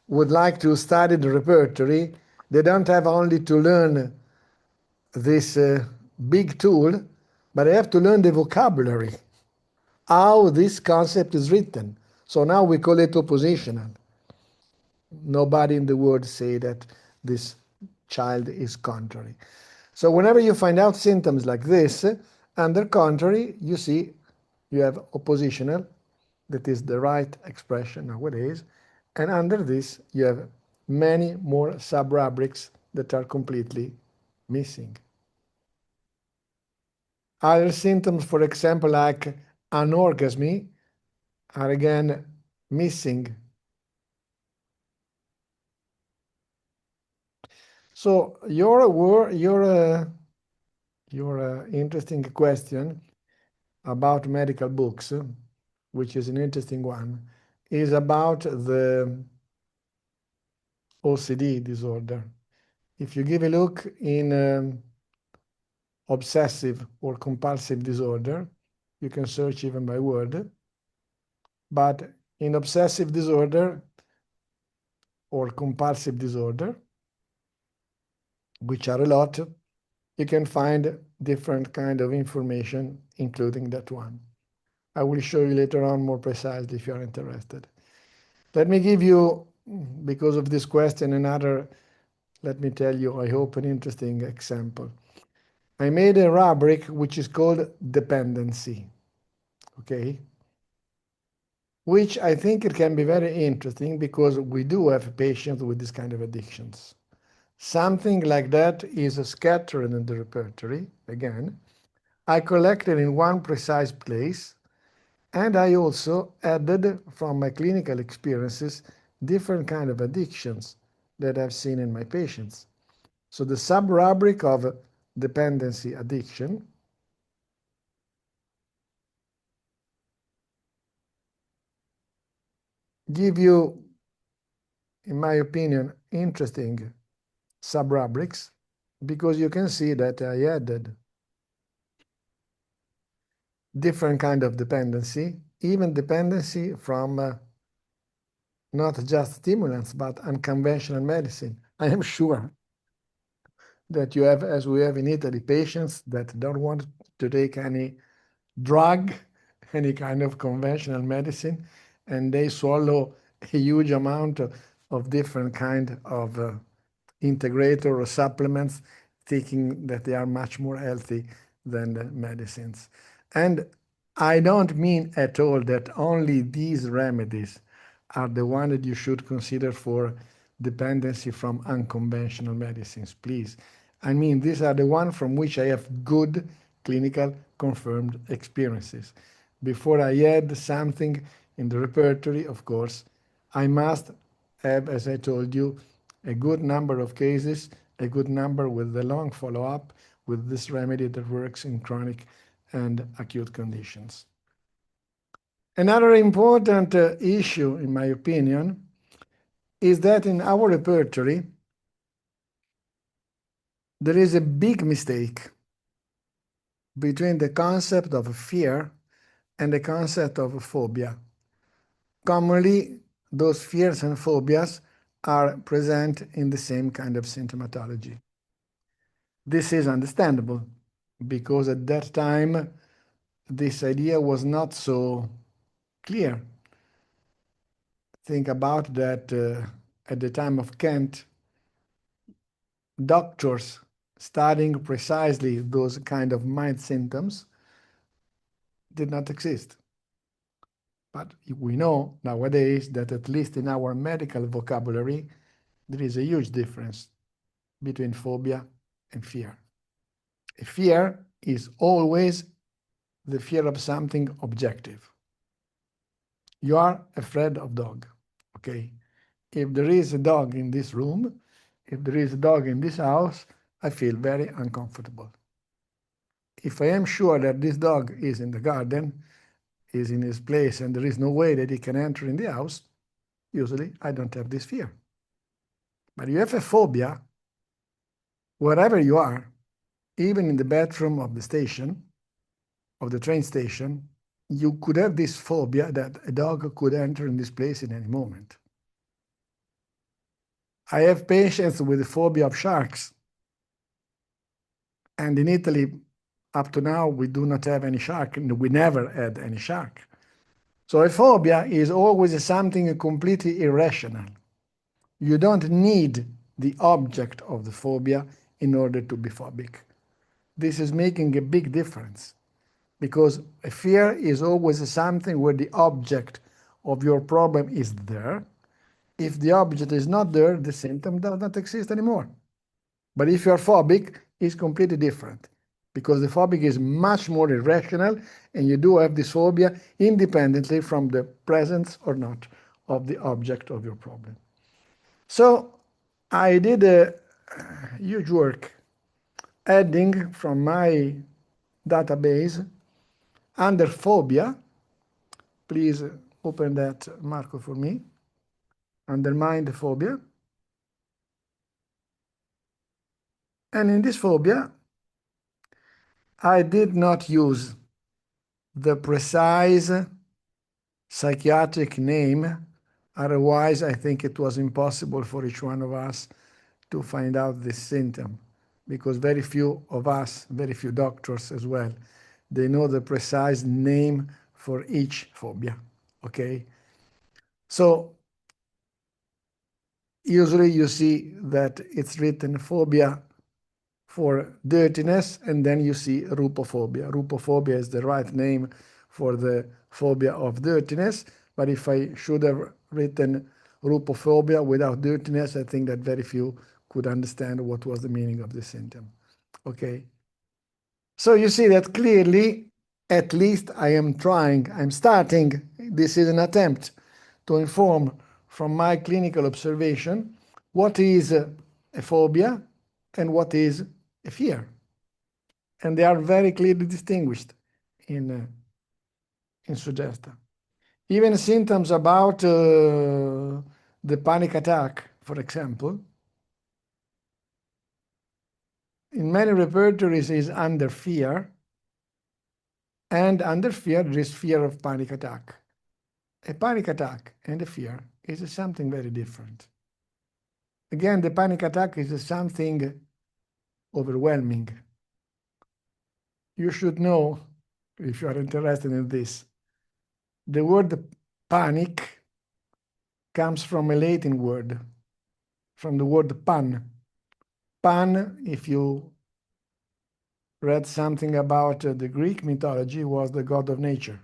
would like to study the repertory, they don't have only to learn this big tool, but they have to learn the vocabulary, how this concept is written. So now we call it oppositional. Nobody in the world say that this child is contrary. So whenever you find out symptoms like this, under contrary, you see you have oppositional, that is the right expression nowadays, and under this you have many more sub-rubrics that are completely missing. Other symptoms, for example, like anorgasmy, are again missing. So your interesting question about medical books, which is an interesting one, is about the OCD disorder. If you give a look in obsessive or compulsive disorder, you can search even by word, but in obsessive disorder or compulsive disorder, which are a lot, you can find different kind of information, including that one. I will show you later on more precisely if you are interested. Let me give you, because of this question, another, let me tell you, I hope, an interesting example. I made a rubric which is called dependency, okay? Which I think it can be very interesting because we do have patients with this kind of addictions. Something like that is scattered in the repertory, again. I collected in one precise place, and I also added from my clinical experiences different kind of addictions that I've seen in my patients. So the sub-rubric of dependency addiction give you, in my opinion, interesting sub-rubrics because you can see that I added different kind of dependency, even dependency from not just stimulants, but unconventional medicine. I am sure that you have, as we have in Italy, patients that don't want to take any drug, any kind of conventional medicine, and they swallow a huge amount of different kind of integrator or supplements, thinking that they are much more healthy than the medicines. And I don't mean at all that only these remedies are the one that you should consider for dependency from unconventional medicines, please. I mean, these are the ones from which I have good clinical confirmed experiences. Before I add something in the repertory, of course, I must have, as I told you, a good number of cases, a good number with the long follow-up with this remedy that works in chronic and acute conditions. Another important issue, in my opinion, is that in our repertory, there is a big mistake between the concept of fear and the concept of phobia. Commonly, those fears and phobias are present in the same kind of symptomatology. This is understandable because at that time, this idea was not so clear. Think about that at the time of Kant, doctors studying precisely those kind of mind symptoms did not exist. But we know nowadays that at least in our medical vocabulary, there is a huge difference between phobia and fear. A fear is always the fear of something objective. You are afraid of dog, okay? If there is a dog in this room, if there is a dog in this house, I feel very uncomfortable. If I am sure that this dog is in the garden, is in his place, and there is no way that he can enter in the house, usually I don't have this fear. But you have a phobia, wherever you are, even in the bathroom of the station, of the train station, you could have this phobia that a dog could enter in this place in any moment. I have patients with a phobia of sharks. And in Italy, up to now, we do not have any shark, and we never had any shark. So a phobia is always something completely irrational. You don't need the object of the phobia in order to be phobic. This is making a big difference because a fear is always something where the object of your problem is there. If the object is not there, the symptom does not exist anymore. But if you're phobic, it's completely different because the phobic is much more irrational and you do have this phobia independently from the presence or not of the object of your problem. So I did a huge work adding from my database under phobia. Please open that, Marco, for me. Under mind phobia. And in this phobia, I did not use the precise psychiatric name. Otherwise, I think it was impossible for each one of us to find out this symptom because very few of us, very few doctors as well, they know the precise name for each phobia, okay? So usually you see that it's written phobia for dirtiness, and then you see rupophobia. Rupophobia is the right name for the phobia of dirtiness, but if I should have written rupophobia without dirtiness, I think that very few could understand what was the meaning of the symptom. Okay? So you see that clearly, at least I am trying, I'm starting, this is an attempt to inform from my clinical observation what is a phobia and what is a fear. And they are very clearly distinguished in Suggesta. Even symptoms about the panic attack, for example, in many repertories is under fear, and under fear there is fear of panic attack. A panic attack and a fear is something very different. Again, the panic attack is something overwhelming. You should know, if you are interested in this, the word panic comes from a Latin word, from the word pan. Pan, if you read something about the Greek mythology, was the god of nature.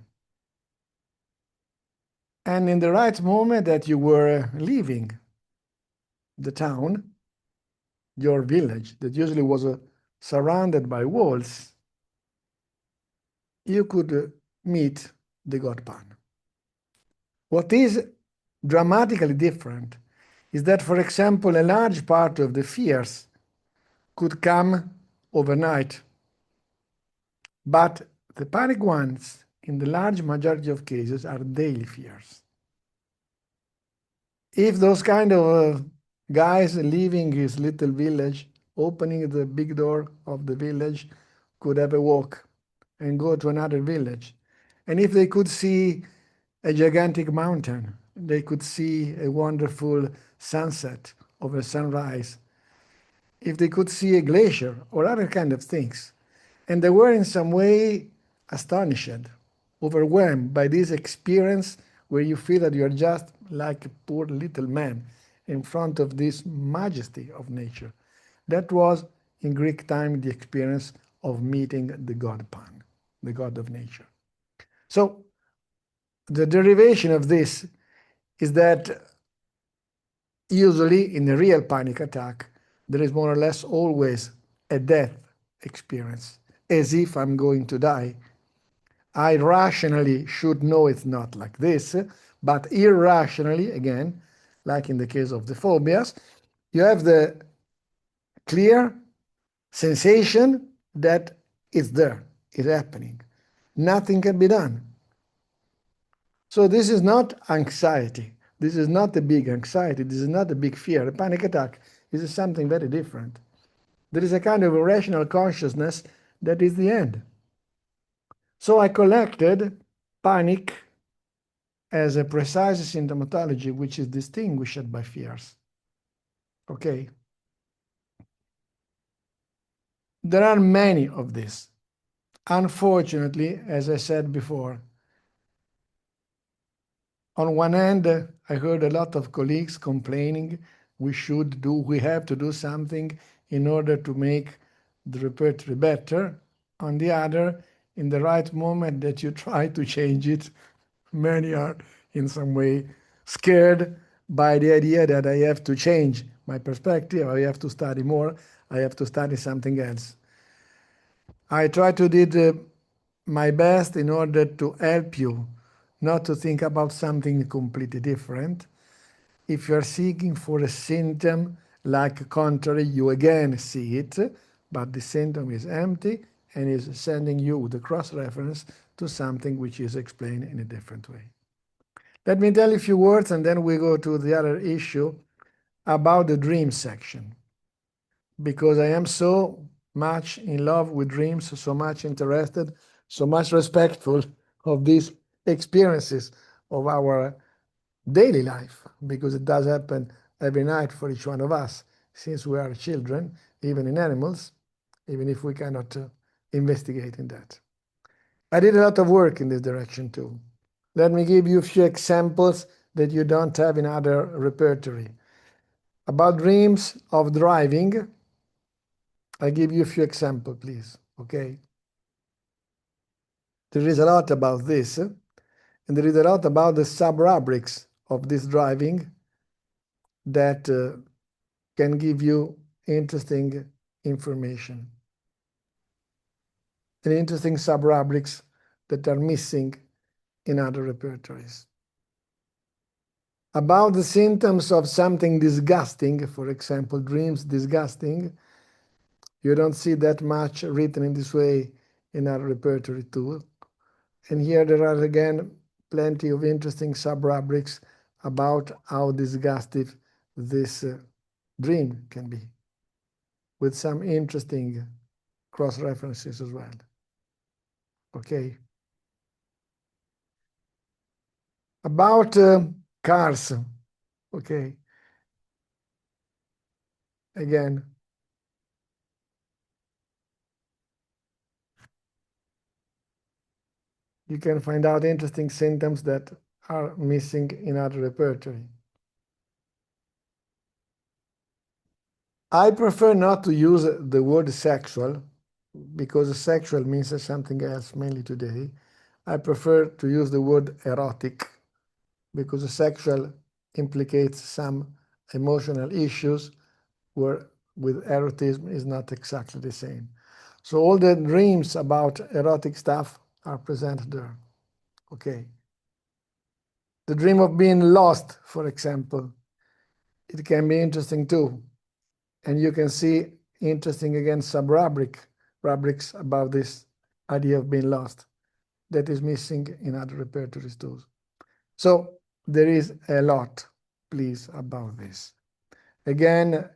And in the right moment that you were leaving the town, your village, that usually was surrounded by walls, you could meet the god Pan. What is dramatically different is that, for example, a large part of the fears could come overnight, but the panic ones, in the large majority of cases, are daily fears. If those kind of guys leaving his little village, opening the big door of the village, could have a walk and go to another village, and if they could see a gigantic mountain, they could see a wonderful sunset over sunrise, if they could see a glacier or other kind of things, and they were in some way astonished, overwhelmed by this experience where you feel that you're just like a poor little man in front of this majesty of nature. That was, in Greek time, the experience of meeting the god Pan, the god of nature. So the derivation of this is that usually in a real panic attack, there is more or less always a death experience, as if I'm going to die. I rationally should know it's not like this, but irrationally, again, like in the case of the phobias, you have the clear sensation that it's there, it's happening. Nothing can be done. So this is not anxiety. This is not a big anxiety. This is not a big fear. A panic attack is something very different. There is a kind of irrational consciousness that is the end. So I collected panic as a precise symptomatology which is distinguished by fears. Okay? There are many of these. Unfortunately, as I said before, on one hand, I heard a lot of colleagues complaining we have to do something in order to make the repertory better. On the other, in the right moment that you try to change it, many are in some way scared by the idea that I have to change my perspective, I have to study more, I have to study something else. I try to do my best in order to help you not to think about something completely different. If you're seeking for a symptom like contrary, you again see it, but the symptom is empty and is sending you the cross-reference to something which is explained in a different way. Let me tell you a few words and then we go to the other issue about the dream section. Because I am so much in love with dreams, so much interested, so much respectful of these experiences of our daily life, because it does happen every night for each one of us, since we are children, even in animals, even if we cannot investigate in that. I did a lot of work in this direction too. Let me give you a few examples that you don't have in other repertory. About dreams of driving, I give you a few examples, please, okay? There is a lot about this, and there is a lot about the sub-rubrics of this driving that can give you interesting information. And interesting sub-rubrics that are missing in other repertories. About the symptoms of something disgusting, for example, dreams disgusting, you don't see that much written in this way in our repertory too. And here there are again plenty of interesting sub-rubrics about how disgusting this dream can be, with some interesting cross-references as well. Okay. About cars, okay. Again, you can find out interesting symptoms that are missing in other repertory. I prefer not to use the word sexual because sexual means something else, mainly today. I prefer to use the word erotic because sexual implicates some emotional issues where with erotism is not exactly the same. So all the dreams about erotic stuff are present there. Okay. The dream of being lost, for example, it can be interesting too. And you can see interesting again rubrics about this idea of being lost that is missing in other repertories too. So there is a lot, please, about this. Again,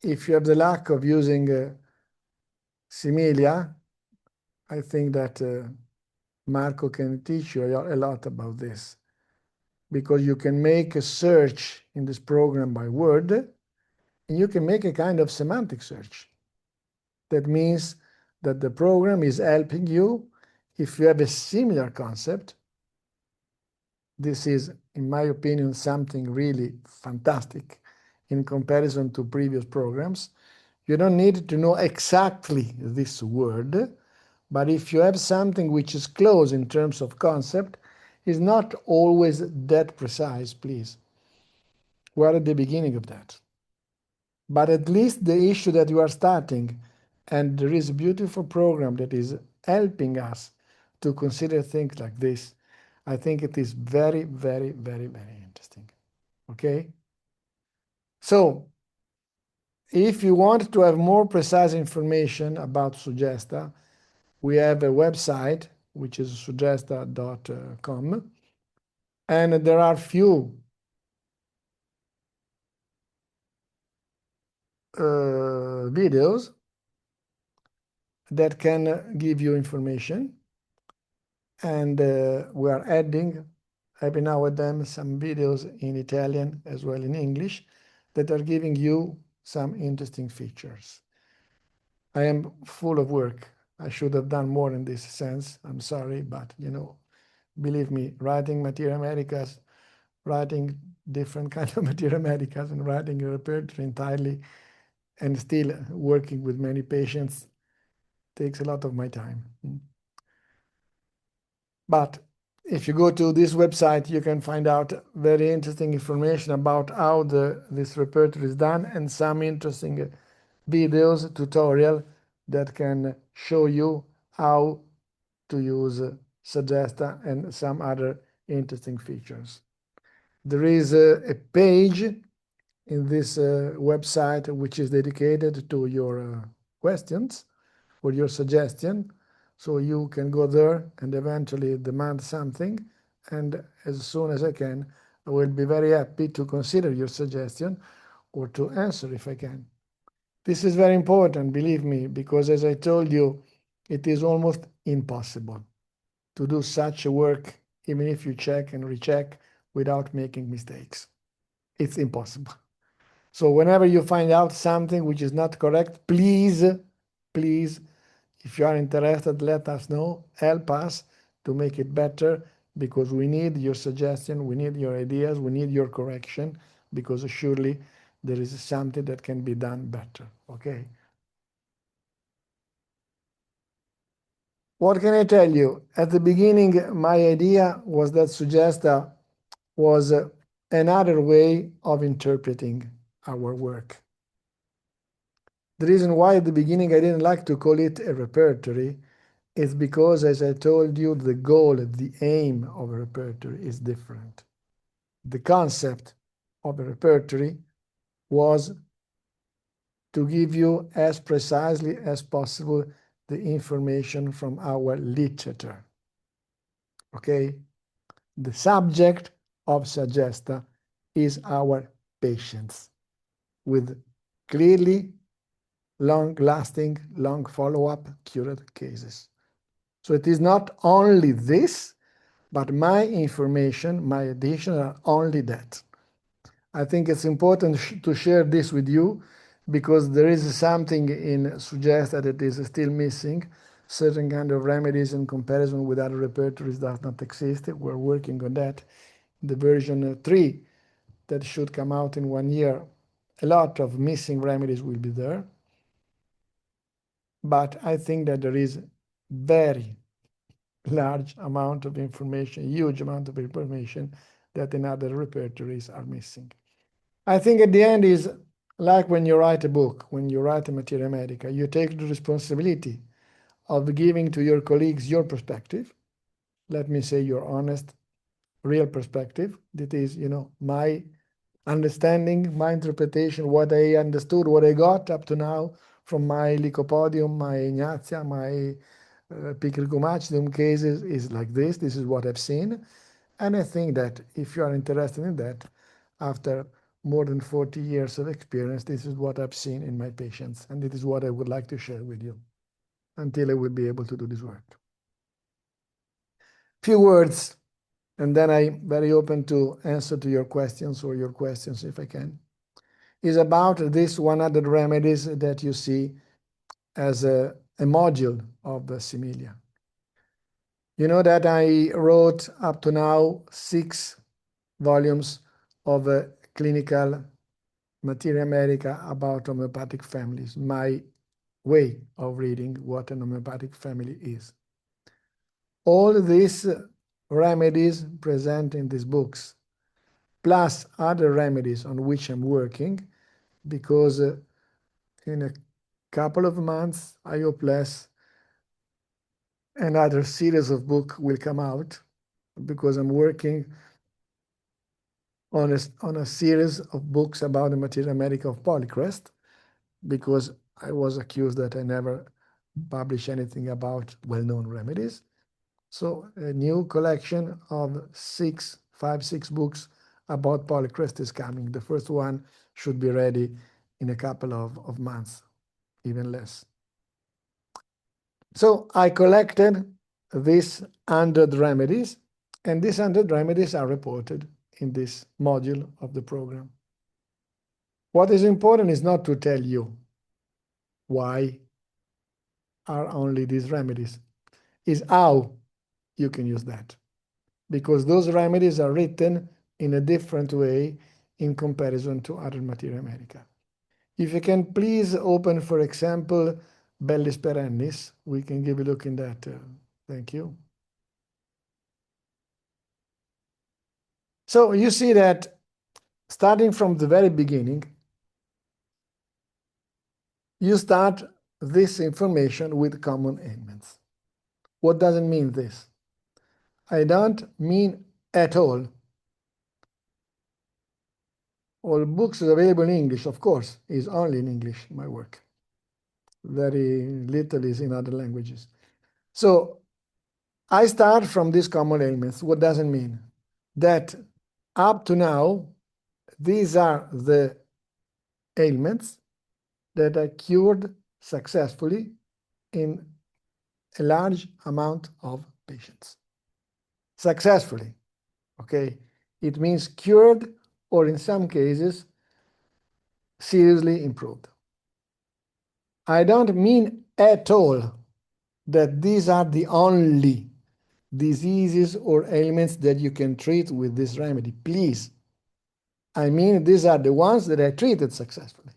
if you have the luck of using Similia, I think that Marco can teach you a lot about this because you can make a search in this program by word and you can make a kind of semantic search. That means that the program is helping you if you have a similar concept. This is, in my opinion, something really fantastic in comparison to previous programs. You don't need to know exactly this word, but if you have something which is close in terms of concept, is not always that precise, please. We're at the beginning of that. But at least the issue that you are starting, and there is a beautiful program that is helping us to consider things like this, I think it is very, very, very, very interesting. Okay? So, if you want to have more precise information about Suggesta, we have a website, which is suggesta.com, and there are few videos that can give you information. And we are adding every now and then some videos in Italian as well in English that are giving you some interesting features. I am full of work. I should have done more in this sense. I'm sorry, but believe me, writing Materia Medicas, writing different kinds of Materia Medicas and writing a repertory entirely and still working with many patients takes a lot of my time. But if you go to this website, you can find out very interesting information about how this repertory is done and some interesting videos, tutorial that can show you how to use Suggesta and some other interesting features. There is a page in this website which is dedicated to your questions or your suggestion. So you can go there and eventually demand something. And as soon as I can, I will be very happy to consider your suggestion or to answer if I can. This is very important, believe me, because as I told you, it is almost impossible to do such a work, even if you check and recheck without making mistakes. It's impossible. So whenever you find out something which is not correct, please, if you are interested, let us know, help us to make it better, because we need your suggestion, we need your ideas, we need your correction, because surely there is something that can be done better, okay? What can I tell you? At the beginning, my idea was that Suggesta was another way of interpreting our work. The reason why at the beginning I didn't like to call it a repertory is because, as I told you, the goal, the aim of a repertory is different. The concept of a repertory was to give you as precisely as possible the information from our literature. Okay? The subject of Suggesta is our patients with clearly long-lasting, long follow-up cured cases. So it is not only this, but my information, my addition are only that. I think it's important to share this with you because there is something in Suggesta that is still missing, certain kind of remedies in comparison with other repertories does not exist. We're working on that. The version 3 that should come out in 1 year, a lot of missing remedies will be there. But I think that there is very large amount of information, huge amount of information that in other repertories are missing. I think at the end is like when you write a book, when you write a Materia Medica, you take the responsibility of giving to your colleagues your perspective. Let me say your honest, real perspective. That is, my understanding, my interpretation, what I understood, what I got up to now from my Lycopodium, my Ignatia, my Picricum cases is like this. This is what I've seen. And I think that if you are interested in that, after more than 40 years of experience, this is what I've seen in my patients. And it is what I would like to share with you until I will be able to do this work. Few words, and then I'm very open to answer to your questions or your questions if I can, is about this 100 remedies that you see as a module of the Similia. You know that I wrote up to now 6 volumes of clinical Materia Medica about homeopathic families, my way of reading what an homeopathic family is. All these remedies present in these books, plus other remedies on which I'm working, because in a couple of months, I hope less, another series of books will come out, because I'm working on a series of books about the Materia Medica of Polycrest, because I was accused that I never publish anything about well-known remedies. So a new collection of 6 books about Polycrest is coming. The first one should be ready in a couple of months, even less. So I collected these 100 remedies, and these 100 remedies are reported in this module of the program. What is important is not to tell you why are only these remedies, is how you can use that. Because those remedies are written in a different way in comparison to other Materia Medica. If you can please open, for example, Bellis perennis, we can give a look in that. Thank you. So you see that starting from the very beginning, you start this information with common ailments. What does it mean this? I don't mean at all books available in English, of course, is only in English, my work. Very little is in other languages. So I start from these common ailments. What does it mean? That up to now, these are the ailments that are cured successfully in a large amount of patients. Successfully, okay? It means cured, or in some cases, seriously improved. I don't mean at all that these are the only diseases or ailments that you can treat with this remedy. Please. I mean, these are the ones that I treated successfully.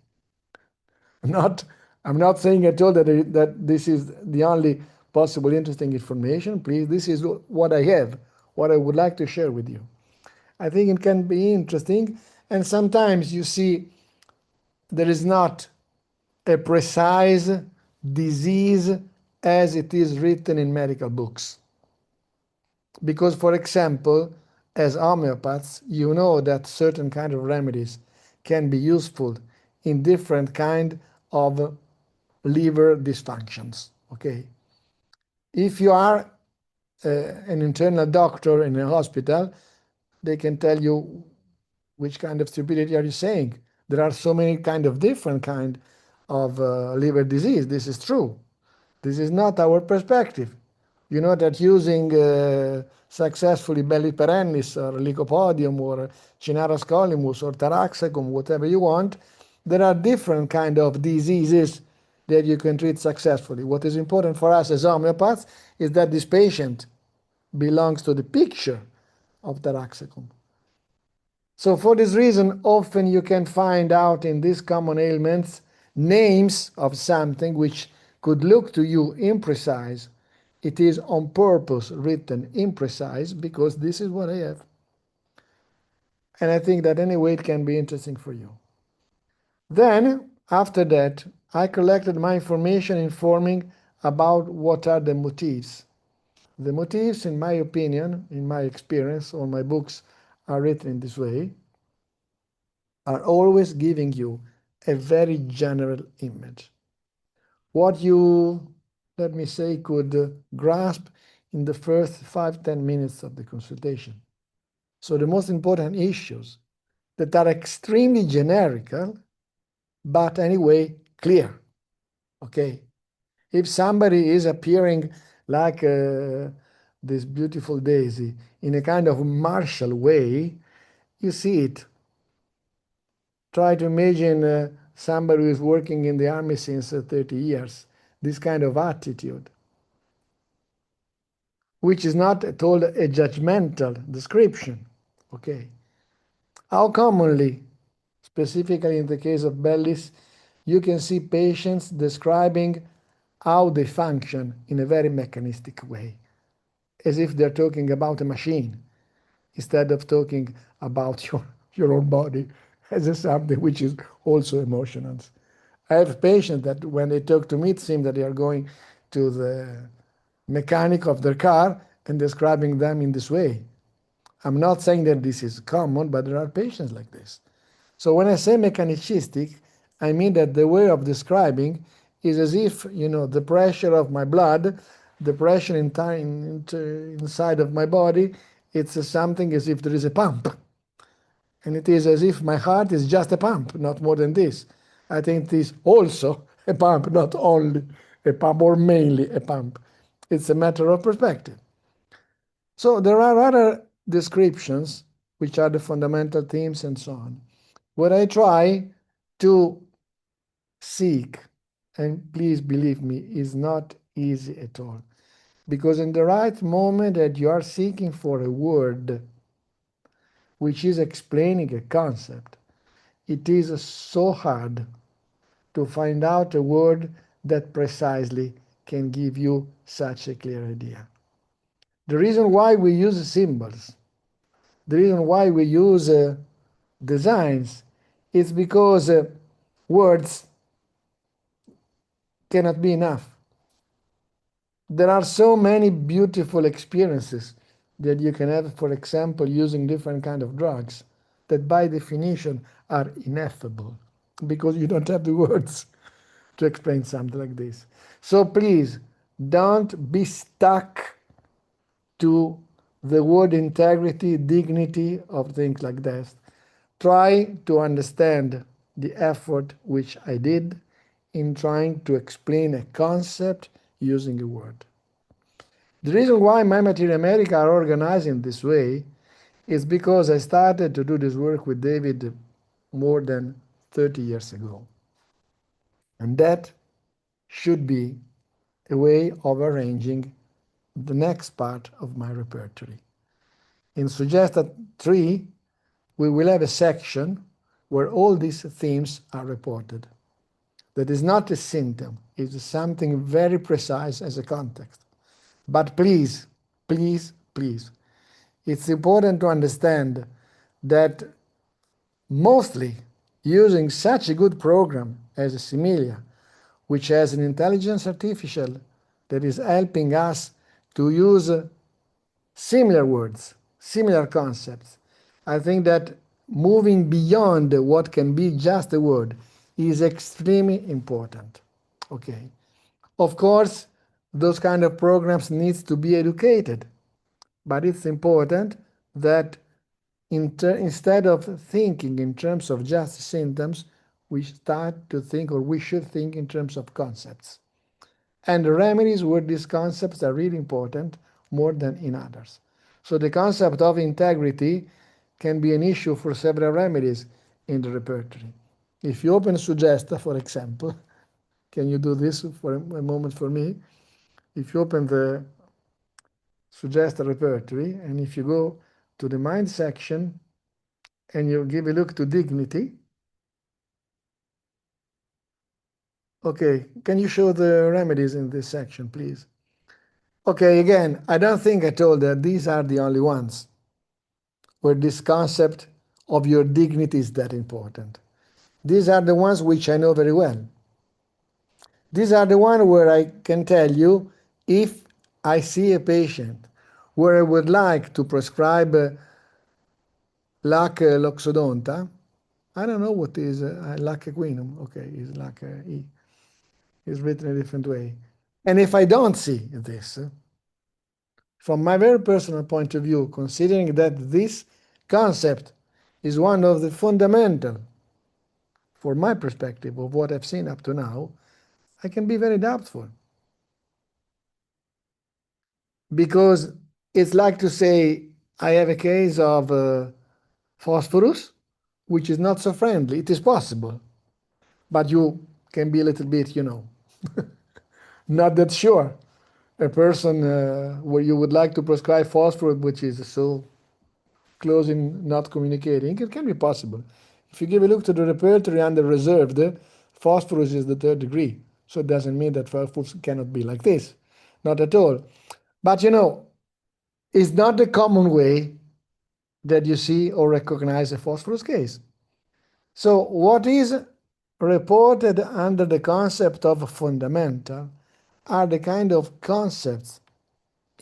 I'm not saying at all that this is the only possible interesting information. Please, this is what I have, what I would like to share with you. I think it can be interesting. And sometimes you see there is not a precise disease as it is written in medical books. Because, for example, as homeopaths, you know that certain kind of remedies can be useful in different kind of liver dysfunctions, okay? If you are an internal doctor in a hospital, they can tell you which kind of stupidity are you saying. There are so many different kind of liver disease. This is true. This is not our perspective. You know that using successfully Bellis perennis or Lycopodium or Cinaria scolymus or Taraxacum, whatever you want, there are different kind of diseases that you can treat successfully. What is important for us as homeopaths is that this patient belongs to the picture of the Taraxacum. So for this reason, often you can find out in these common ailments names of something which could look to you imprecise. It is on purpose written imprecise because this is what I have. And I think that anyway it can be interesting for you. Then, after that, I collected my information informing about what are the motifs. The motifs, in my opinion, in my experience, all my books are written in this way, are always giving you a very general image. What you, let me say, could grasp in the first 5-10 minutes of the consultation. So the most important issues that are extremely generical, but anyway clear. Okay, if somebody is appearing like this beautiful daisy in a kind of martial way, you see it. Try to imagine somebody who is working in the army since 30 years, this kind of attitude, which is not at all a judgmental description. Okay. How commonly, specifically in the case of bellies, you can see patients describing how they function in a very mechanistic way, as if they're talking about a machine, instead of talking about your own body as a something which is also emotional. I have patients that when they talk to me, it seems that they are going to the mechanic of their car and describing them in this way. I'm not saying that this is common, but there are patients like this. So when I say mechanicistic, I mean that the way of describing is as if, the pressure of my blood, the pressure inside of my body, it's something as if there is a pump. And it is as if my heart is just a pump, not more than this. I think it is also a pump, not only a pump or mainly a pump. It's a matter of perspective. So there are other descriptions, which are the fundamental themes and so on. What I try to seek, and please believe me, is not easy at all. Because in the right moment that you are seeking for a word which is explaining a concept, it is so hard to find out a word that precisely can give you such a clear idea. The reason why we use symbols, the reason why we use designs, is because words cannot be enough. There are so many beautiful experiences that you can have, for example, using different kind of drugs that by definition are ineffable because you don't have the words to explain something like this. So please don't be stuck to the word integrity, dignity, of things like that. Try to understand the effort which I did in trying to explain a concept using a word. The reason why my Materia Medica are organized in this way is because I started to do this work with David more than 30 years ago. And that should be a way of arranging the next part of my repertory. In Suggesta 3, we will have a section where all these themes are reported. That is not a symptom, it's something very precise as a context. But please, please, please, it's important to understand that mostly using such a good program as Similia, which has an intelligence artificial that is helping us to use similar words, similar concepts. I think that moving beyond what can be just a word is extremely important. Okay. Of course, those kind of programs needs to be educated, but it's important that instead of thinking in terms of just symptoms, we start to think, or we should think in terms of concepts. And the remedies where these concepts are really important more than in others. So the concept of integrity can be an issue for several remedies in the repertory. If you open Suggesta, for example, can you do this for a moment for me? If you open the Suggesta repertory, and if you go to the mind section, and you give a look to dignity, okay, can you show the remedies in this section, please? Okay, again, I don't think at all that these are the only ones where this concept of your dignity is that important. These are the ones which I know very well. These are the ones where I can tell you if I see a patient where I would like to prescribe lac loxodonta. I don't know what is lac equinum. Okay, it's lac E. It's written a different way. And if I don't see this, from my very personal point of view, considering that this concept is one of the fundamental, for my perspective, of what I've seen up to now, I can be very doubtful. Because it's like to say, I have a case of phosphorus, which is not so friendly. It is possible, but you can be a little bit, not that sure. A person where you would like to prescribe phosphorus, which is so close in not communicating, it can be possible. If you give a look to the repertory under reserved, phosphorus is the third degree. So it doesn't mean that phosphorus cannot be like this. Not at all. But it's not the common way that you see or recognize a phosphorus case. So what is reported under the concept of fundamental are the kind of concepts,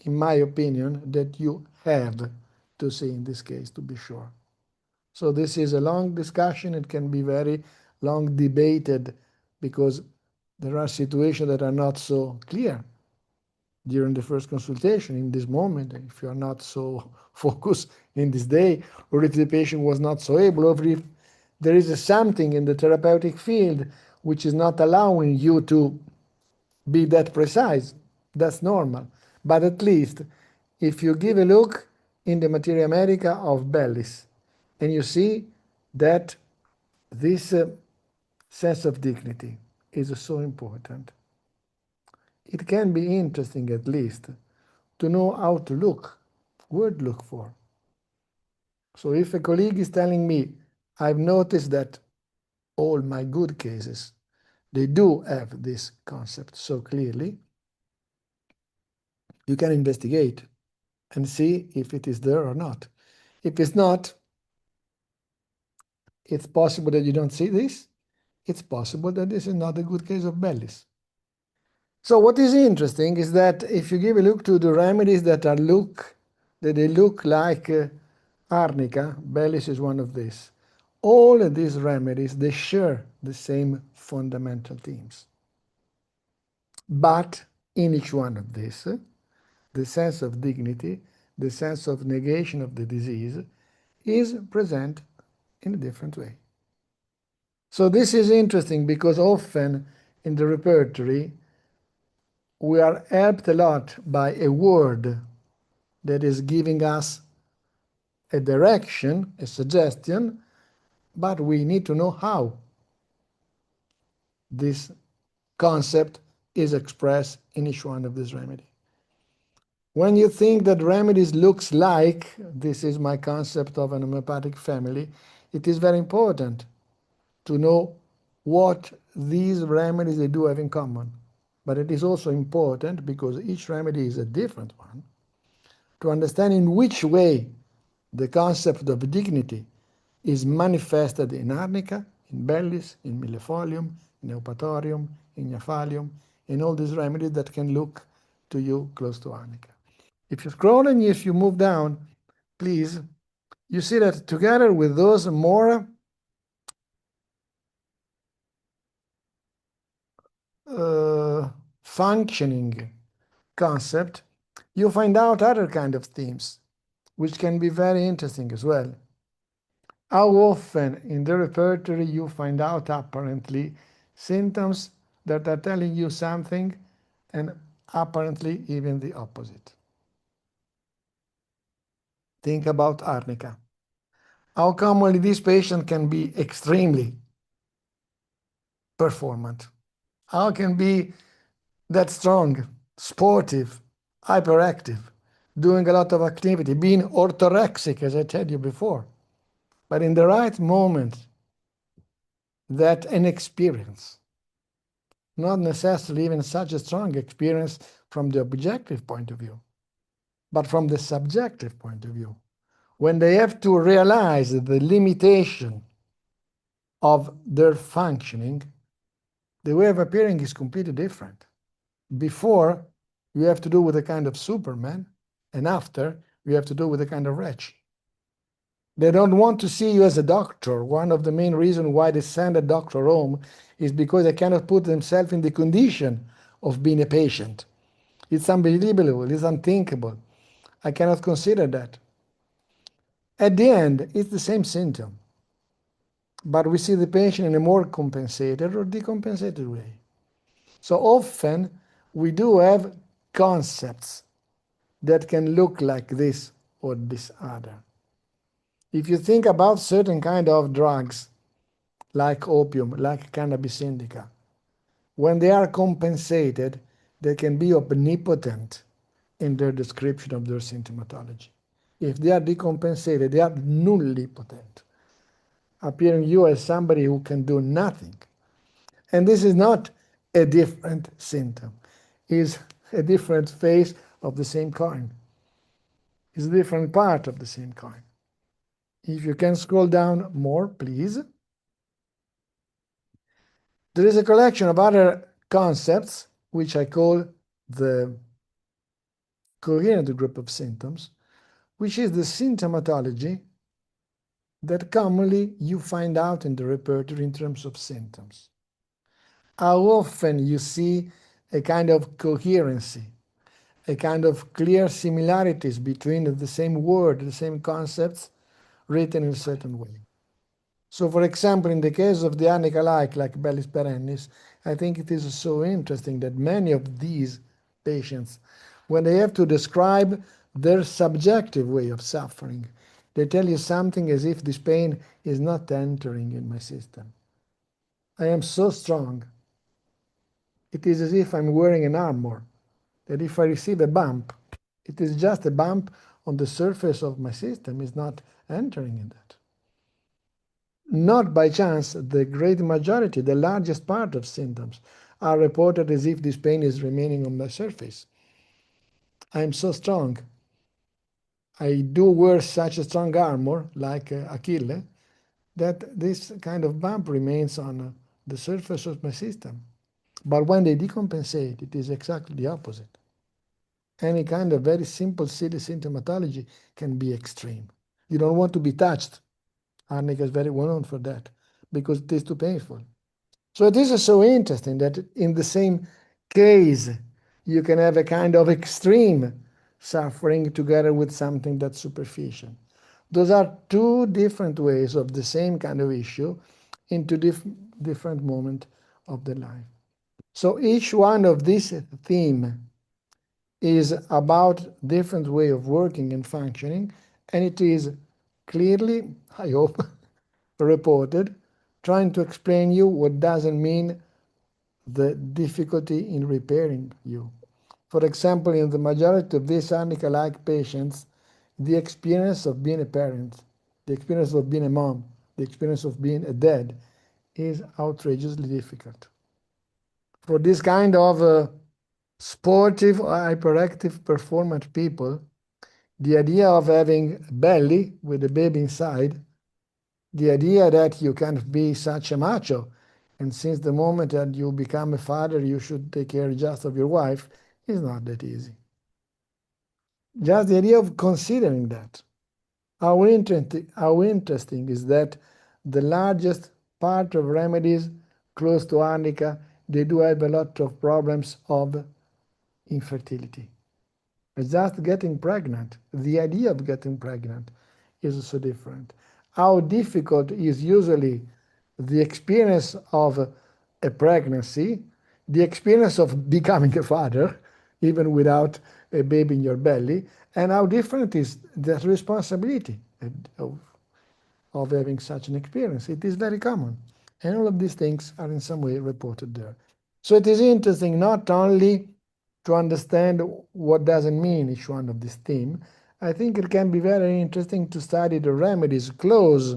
in my opinion, that you have to see in this case, to be sure. So this is a long discussion. It can be very long debated because there are situations that are not so clear during the first consultation in this moment. If you are not so focused in this day, or if the patient was not so able, or if there is something in the therapeutic field which is not allowing you to be that precise, that's normal. But at least if you give a look in the Materia Medica of Bellis, and you see that this sense of dignity is so important, it can be interesting at least to know how to look, word look for. So if a colleague is telling me, I've noticed that all my good cases, they do have this concept so clearly, you can investigate and see if it is there or not. If it's not, it's possible that you don't see this. It's possible that this is not a good case of Bellis. So what is interesting is that if you give a look to the remedies that they look like arnica, Bellis is one of these. All of these remedies, they share the same fundamental themes. But in each one of these, the sense of dignity, the sense of negation of the disease is present in a different way. So this is interesting because often in the repertory, we are helped a lot by a word that is giving us a direction, a suggestion, but we need to know how this concept is expressed in each one of these remedies. When you think that remedies looks like, this is my concept of an homeopathic family, it is very important to know what these remedies they do have in common. But it is also important, because each remedy is a different one, to understand in which way the concept of dignity is manifested in arnica, in bellis, in millefolium, in eupatorium, in nephalium, in all these remedies that can look to you close to arnica. If you scroll and if you move down, please, you see that together with those more functioning concept, you find out other kind of themes, which can be very interesting as well. How often in the repertory you find out apparently symptoms that are telling you something and apparently even the opposite. Think about arnica. How commonly this patient can be extremely performant, How can be that strong, sportive, hyperactive, doing a lot of activity, being orthorexic, as I told you before. But in the right moment, that an experience, not necessarily even such a strong experience from the objective point of view, but from the subjective point of view, when they have to realize the limitation of their functioning, the way of appearing is completely different. Before, you have to do with a kind of Superman, and after, you have to do with a kind of wretch. They don't want to see you as a doctor. One of the main reasons why they send a doctor home is because they cannot put themselves in the condition of being a patient. It's unbelievable, it's unthinkable. I cannot consider that. At the end, it's the same symptom, but we see the patient in a more compensated or decompensated way. So often, we do have concepts that can look like this or this other. If you think about certain kind of drugs, like opium, like cannabis indica, when they are compensated, they can be omnipotent in their description of their symptomatology. If they are decompensated, they are nullipotent, appearing you as somebody who can do nothing. And this is not a different symptom. It's a different face of the same coin. It's a different part of the same coin. If you can scroll down more, please. There is a collection of other concepts, which I call the coherent group of symptoms, which is the symptomatology that commonly you find out in the repertory in terms of symptoms. How often you see a kind of coherency, a kind of clear similarities between the same word, the same concepts written in a certain way. So, for example, in the case of the arnica like Bellis perennis, I think it is so interesting that many of these patients, when they have to describe their subjective way of suffering, they tell you something as if this pain is not entering in my system. I am so strong. It is as if I'm wearing an armor, that if I receive a bump, it is just a bump on the surface of my system, it's not entering in that. Not by chance, the great majority, the largest part of symptoms are reported as if this pain is remaining on my surface. I am so strong. I do wear such a strong armor, like Achille, that this kind of bump remains on the surface of my system. But when they decompensate, it is exactly the opposite. Any kind of very simple, silly symptomatology can be extreme. You don't want to be touched. Arnica is very well known for that, because it is too painful. So this is so interesting that in the same case, you can have a kind of extreme suffering together with something that's superficial. Those are two different ways of the same kind of issue into different moments of the life. So each one of these theme is about different way of working and functioning, and it is clearly, I hope, reported, trying to explain you what doesn't mean the difficulty in repairing you. For example, in the majority of these arnica-like patients, the experience of being a parent, the experience of being a mom, the experience of being a dad is outrageously difficult. For this kind of sportive or hyperactive performant people, the idea of having a belly with a baby inside, the idea that you can't be such a macho, and since the moment that you become a father, you should take care just of your wife, is not that easy. Just the idea of considering that. How interesting is that the largest part of remedies close to arnica, they do have a lot of problems of infertility. Just getting pregnant, the idea of getting pregnant is so different. How difficult is usually the experience of a pregnancy, the experience of becoming a father, even without a baby in your belly, and how different is the responsibility of having such an experience. It is very common. And all of these things are in some way reported there. So it is interesting not only to understand what doesn't mean each one of these themes. I think it can be very interesting to study the remedies close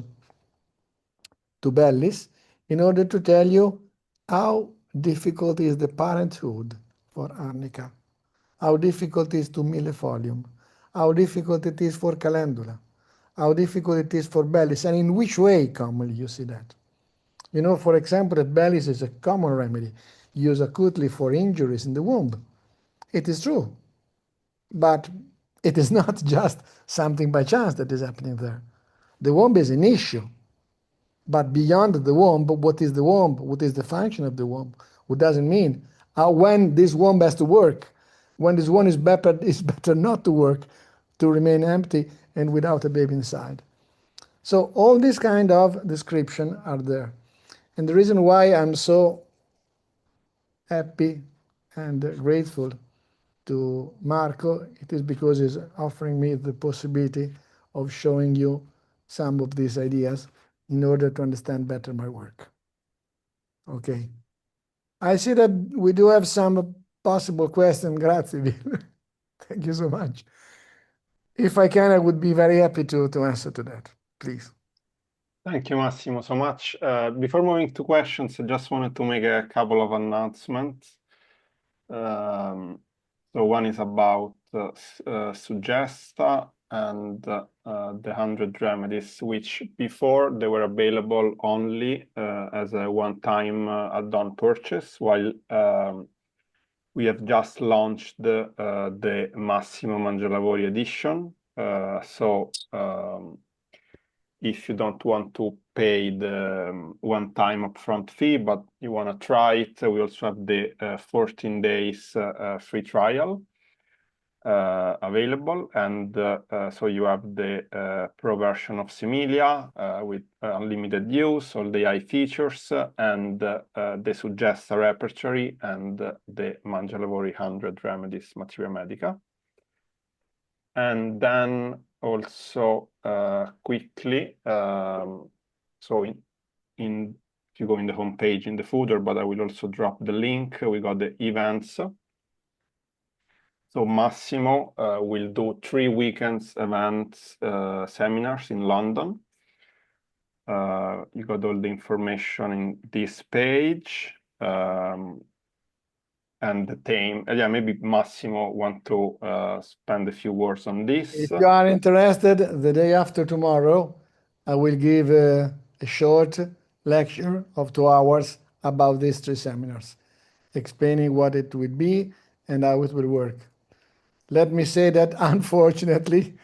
to Bellis in order to tell you how difficult is the parenthood for arnica, how difficult it is to millefolium, how difficult it is for calendula, how difficult it is for Bellis, and in which way commonly you see that. You know, for example, that Bellis is a common remedy used acutely for injuries in the womb. It is true, but it is not just something by chance that is happening there. The womb is an issue, but beyond the womb, what is the womb? What is the function of the womb? What does it mean? When this womb has to work, when this one is better not to work, to remain empty and without a baby inside. So all these kind of description are there. And the reason why I'm so happy and grateful to Marco, it is because he's offering me the possibility of showing you some of these ideas in order to understand better my work. Okay. I see that we do have some possible questions. Grazie. Thank you so much. If I can, I would be very happy to answer to that, please. Thank you, Massimo, so much. Before moving to questions, I just wanted to make a couple of announcements. So one is about Suggesta and the 100 remedies, which before they were available only as a one-time add-on purchase, while we have just launched the Massimo Mangialavori edition. If you don't want to pay the one-time upfront fee, but you want to try it, we also have the 14 days free trial available. And so you have the pro version of Similia with unlimited use, all the AI features, and the Suggesta repertory, and the Mangialavori 100 remedies Materia Medica. And then also quickly, so if you go in the homepage in the footer, but I will also drop the link, we got the events. So Massimo will do 3 weekends events, seminars in London. You got all the information in this page. And the theme, yeah, maybe Massimo want to spend a few words on this. If you are interested, the day after tomorrow, I will give a short lecture of 2 hours about these 3 seminars, explaining what it will be and how it will work. Let me say that unfortunately,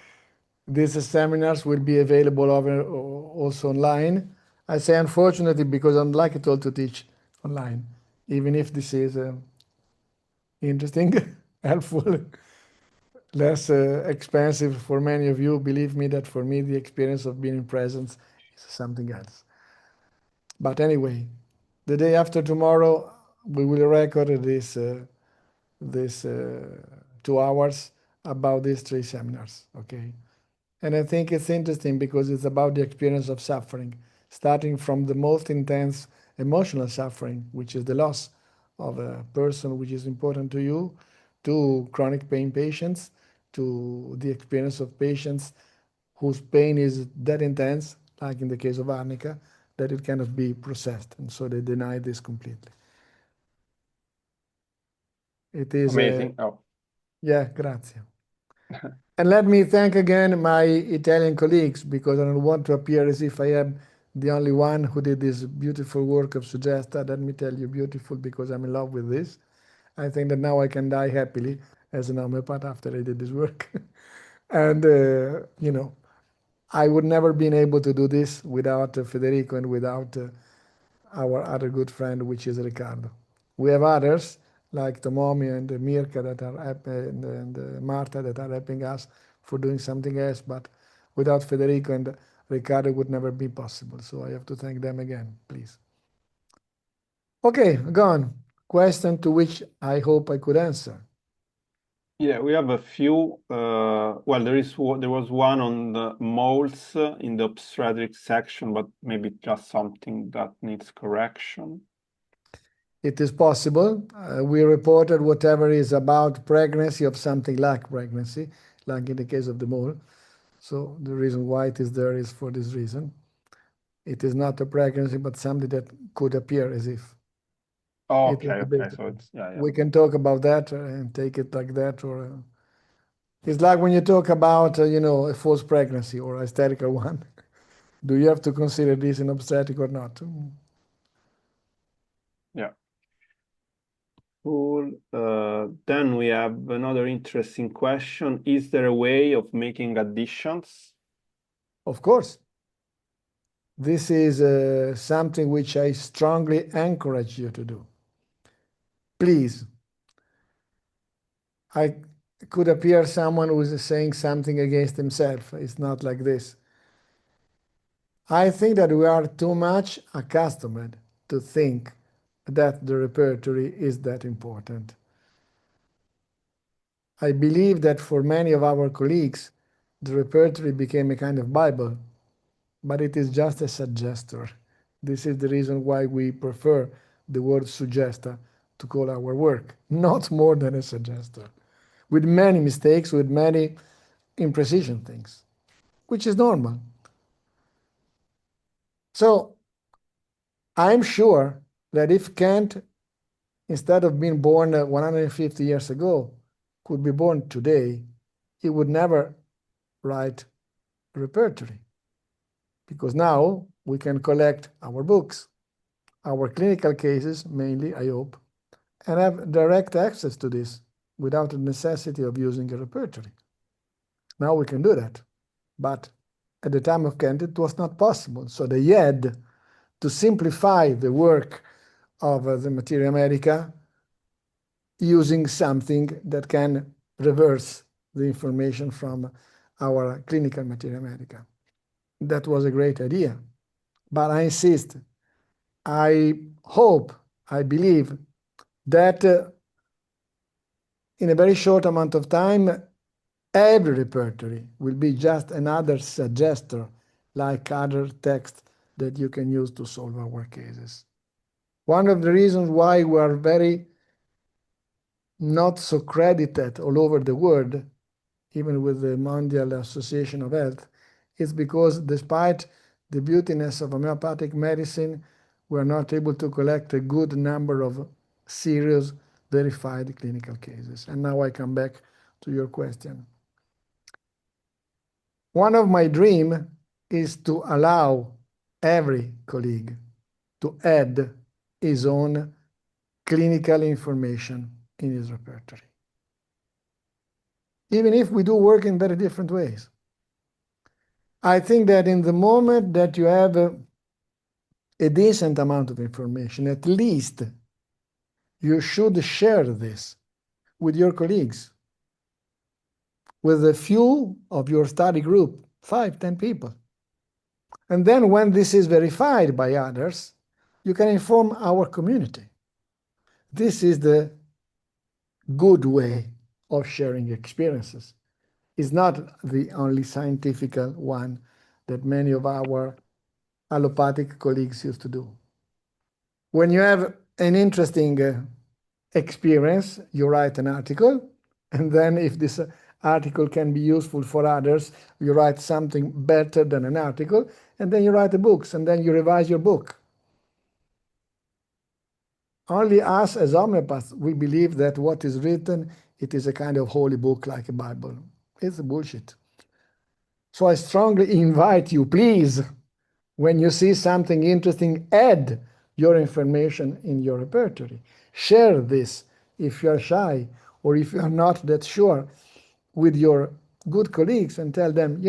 these seminars will be available also online. I say unfortunately because I'm like it all to teach online, even if this is interesting, helpful, less expensive for many of you. Believe me that for me, the experience of being in presence is something else. But anyway, the day after tomorrow, we will record this 2 hours about these 3 seminars, okay? And I think it's interesting because it's about the experience of suffering, starting from the most intense emotional suffering, which is the loss of a person which is important to you, to chronic pain patients, to the experience of patients whose pain is that intense, like in the case of arnica, that it cannot be processed. And so they deny this completely. It is amazing. Oh. Yeah, grazie. And let me thank again my Italian colleagues, because I don't want to appear as if I am the only one who did this beautiful work of Suggesta. Let me tell you, beautiful, because I'm in love with this. I think that now I can die happily as an homeopath after I did this work. And, you know, I would never been able to do this without Federico and without our other good friend, which is Riccardo. We have others like Tomomi and Mirka that are and Marta that are helping us for doing something else, but without Federico and Riccardo it would never be possible. So I have to thank them again, please. Okay, gone. Question to which I hope I could answer. Yeah, we have a few. Well, there was one on the molds in the obstetric section, but maybe just something that needs correction. It is possible. We reported whatever is about pregnancy of something like pregnancy, like in the case of the mole. So the reason why it is there is for this reason. It is not a pregnancy, but something that could appear as if. Okay, okay. So it's We can talk about that and take it like that, or it's like when you talk about a false pregnancy or a hysterical one. Do you have to consider this an obstetric or not? Yeah. Cool. Then we have another interesting question. Is there a way of making additions? Of course. This is something which I strongly encourage you to do. Please. I could appear someone who is saying something against himself. It's not like this. I think that we are too much accustomed to think that the repertory is that important. I believe that for many of our colleagues, the repertory became a kind of Bible, but it is just a suggester. This is the reason why we prefer the word suggesta to call our work, not more than a suggester, with many mistakes, with many imprecision things, which is normal. So I'm sure that if Kant, instead of being born 150 years ago, could be born today, he would never write repertory. Because now we can collect our books, our clinical cases, mainly, I hope, and have direct access to this without the necessity of using a repertory. Now we can do that. But at the time of Kant, it was not possible. So they had to simplify the work of the Materia Medica using something that can reverse the information from our clinical Materia Medica. That was a great idea. But I insist, I hope, I believe that in a very short amount of time, every repertory will be just another suggester, like other texts that you can use to solve our cases. One of the reasons why we are very not so credited all over the world, even with the Mondial Association of Health, is because despite the beautiness of homeopathic medicine, we are not able to collect a good number of serious verified clinical cases. And now I come back to your question. One of my dreams is to allow every colleague to add his own clinical information in his repertory, even if we do work in very different ways. I think that in the moment that you have a decent amount of information, at least you should share this with your colleagues, with a few of your study group, 5, 10 people. And then when this is verified by others, you can inform our community. This is the good way of sharing experiences. It's not the only scientific one that many of our allopathic colleagues used to do. When you have an interesting experience, you write an article, and then if this article can be useful for others, you write something better than an article, and then you write the books, and then you revise your book. Only us as homeopaths, we believe that what is written, it is a kind of holy book like a Bible. It's bullshit. So I strongly invite you, please, when you see something interesting, add your information in your repertory. Share this if you are shy or if you are not that sure with your good colleagues and tell them,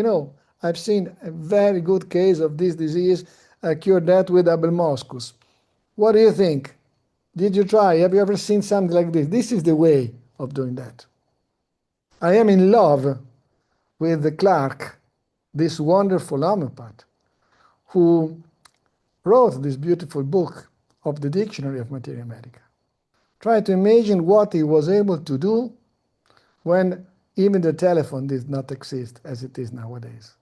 I've seen a very good case of this disease. I cured that with double moscus. What do you think? Did you try? Have you ever seen something like this? This is the way of doing that. I am in love with Clark, this wonderful homeopath, who wrote this beautiful book of the Dictionary of Materia Medica. Try to imagine what he was able to do when even the telephone did not exist as it is nowadays.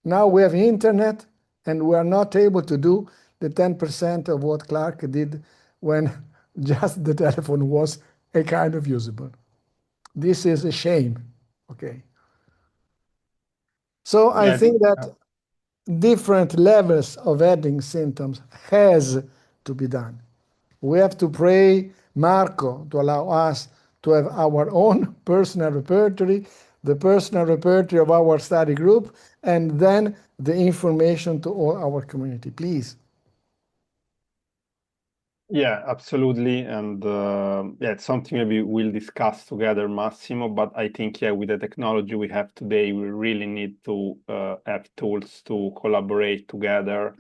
Now we have internet, and we are not able to do the 10% of what Clark did when just the telephone was a kind of usable. This is a shame. Okay. So I Yeah, I think think that different levels of adding symptoms has to be done. We have to pray Marco to allow us to have our own personal repertory, the personal repertory of our study group, and then the information to all our community. Please. yeah, absolutely. And yeah, it's something maybe we'll discuss together, Massimo. But I think, yeah, with the technology we have today, we really need to have tools to collaborate together.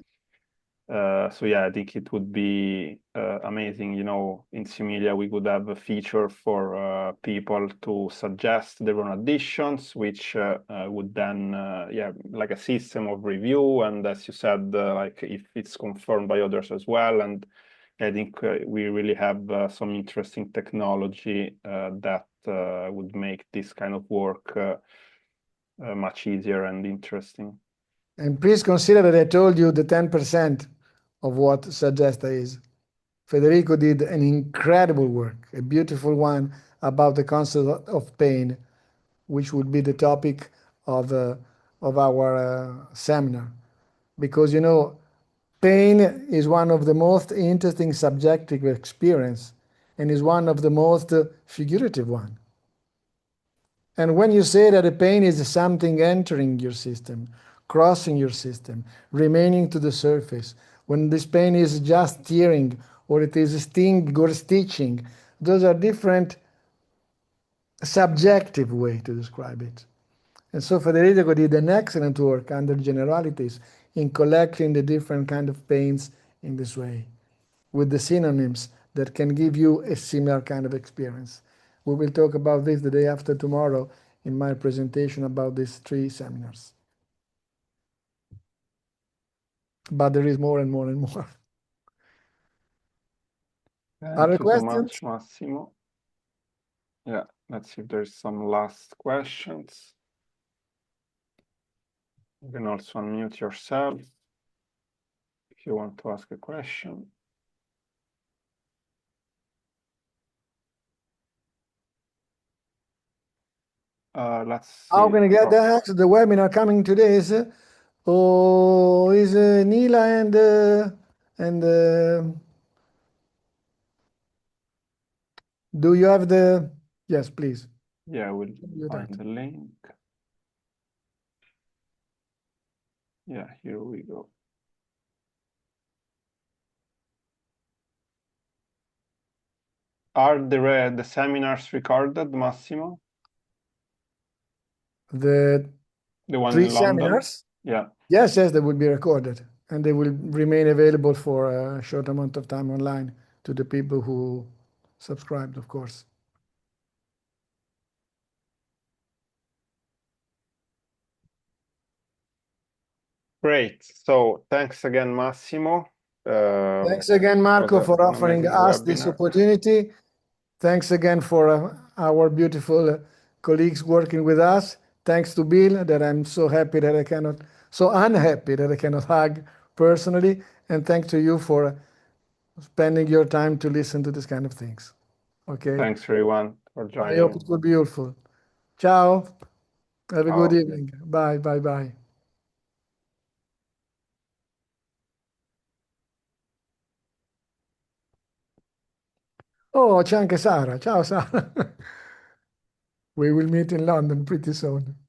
So yeah, I think it would be amazing. You know, in Similia, we could have a feature for people to suggest their own additions, which would then, yeah, like a system of review. And as you said, like if it's confirmed by others as well. And I think we really have some interesting technology that would make this kind of work much easier and interesting. And please consider that I told you the 10% of what Suggesta is. Federico did an incredible work, a beautiful one about the concept of pain, which would be the topic of our seminar. Because, you know, pain is one of the most interesting subjective experience and is one of the most figurative one. And when you say that a pain is something entering your system, crossing your system, remaining to the surface, when this pain is just tearing or it is sting or stitching, those are different subjective way to describe it. And so Federico did an excellent work under generalities in collecting the different kind of pains in this way, with the synonyms that can give you a similar kind of experience. We will talk about this the day after tomorrow in my presentation about these 3 seminars. But there is more and more and more. Other Thank you so questions? much, Massimo. Yeah, let's see if there's some last questions. You can also unmute yourself if you want to ask a question. Let's see. How can I get that? The webinar coming today is Nila and do you have the, yes, please. Yeah, we'll You find that. the link. Yeah, here we go. Are the seminars recorded, Massimo? The one 3 in London? seminars? Yeah. Yes, they will be recorded and they will remain available for a short amount of time online to the people who subscribed, of course. Great. So thanks again, Massimo. Thanks again, Marco, was for an offering amazing us this webinar. opportunity. Thanks again for our beautiful colleagues working with us. Thanks to Bill, that I'm so happy that I cannot, so unhappy that I cannot hug personally. And thanks to you for spending your time to listen to this kind of things. Okay. Thanks everyone for I hope joining. it will be useful. Ciao. Have a good Ciao. evening. Bye, bye, bye. Oh, c'è anche Sara. Ciao, Sara. We will meet in London pretty soon.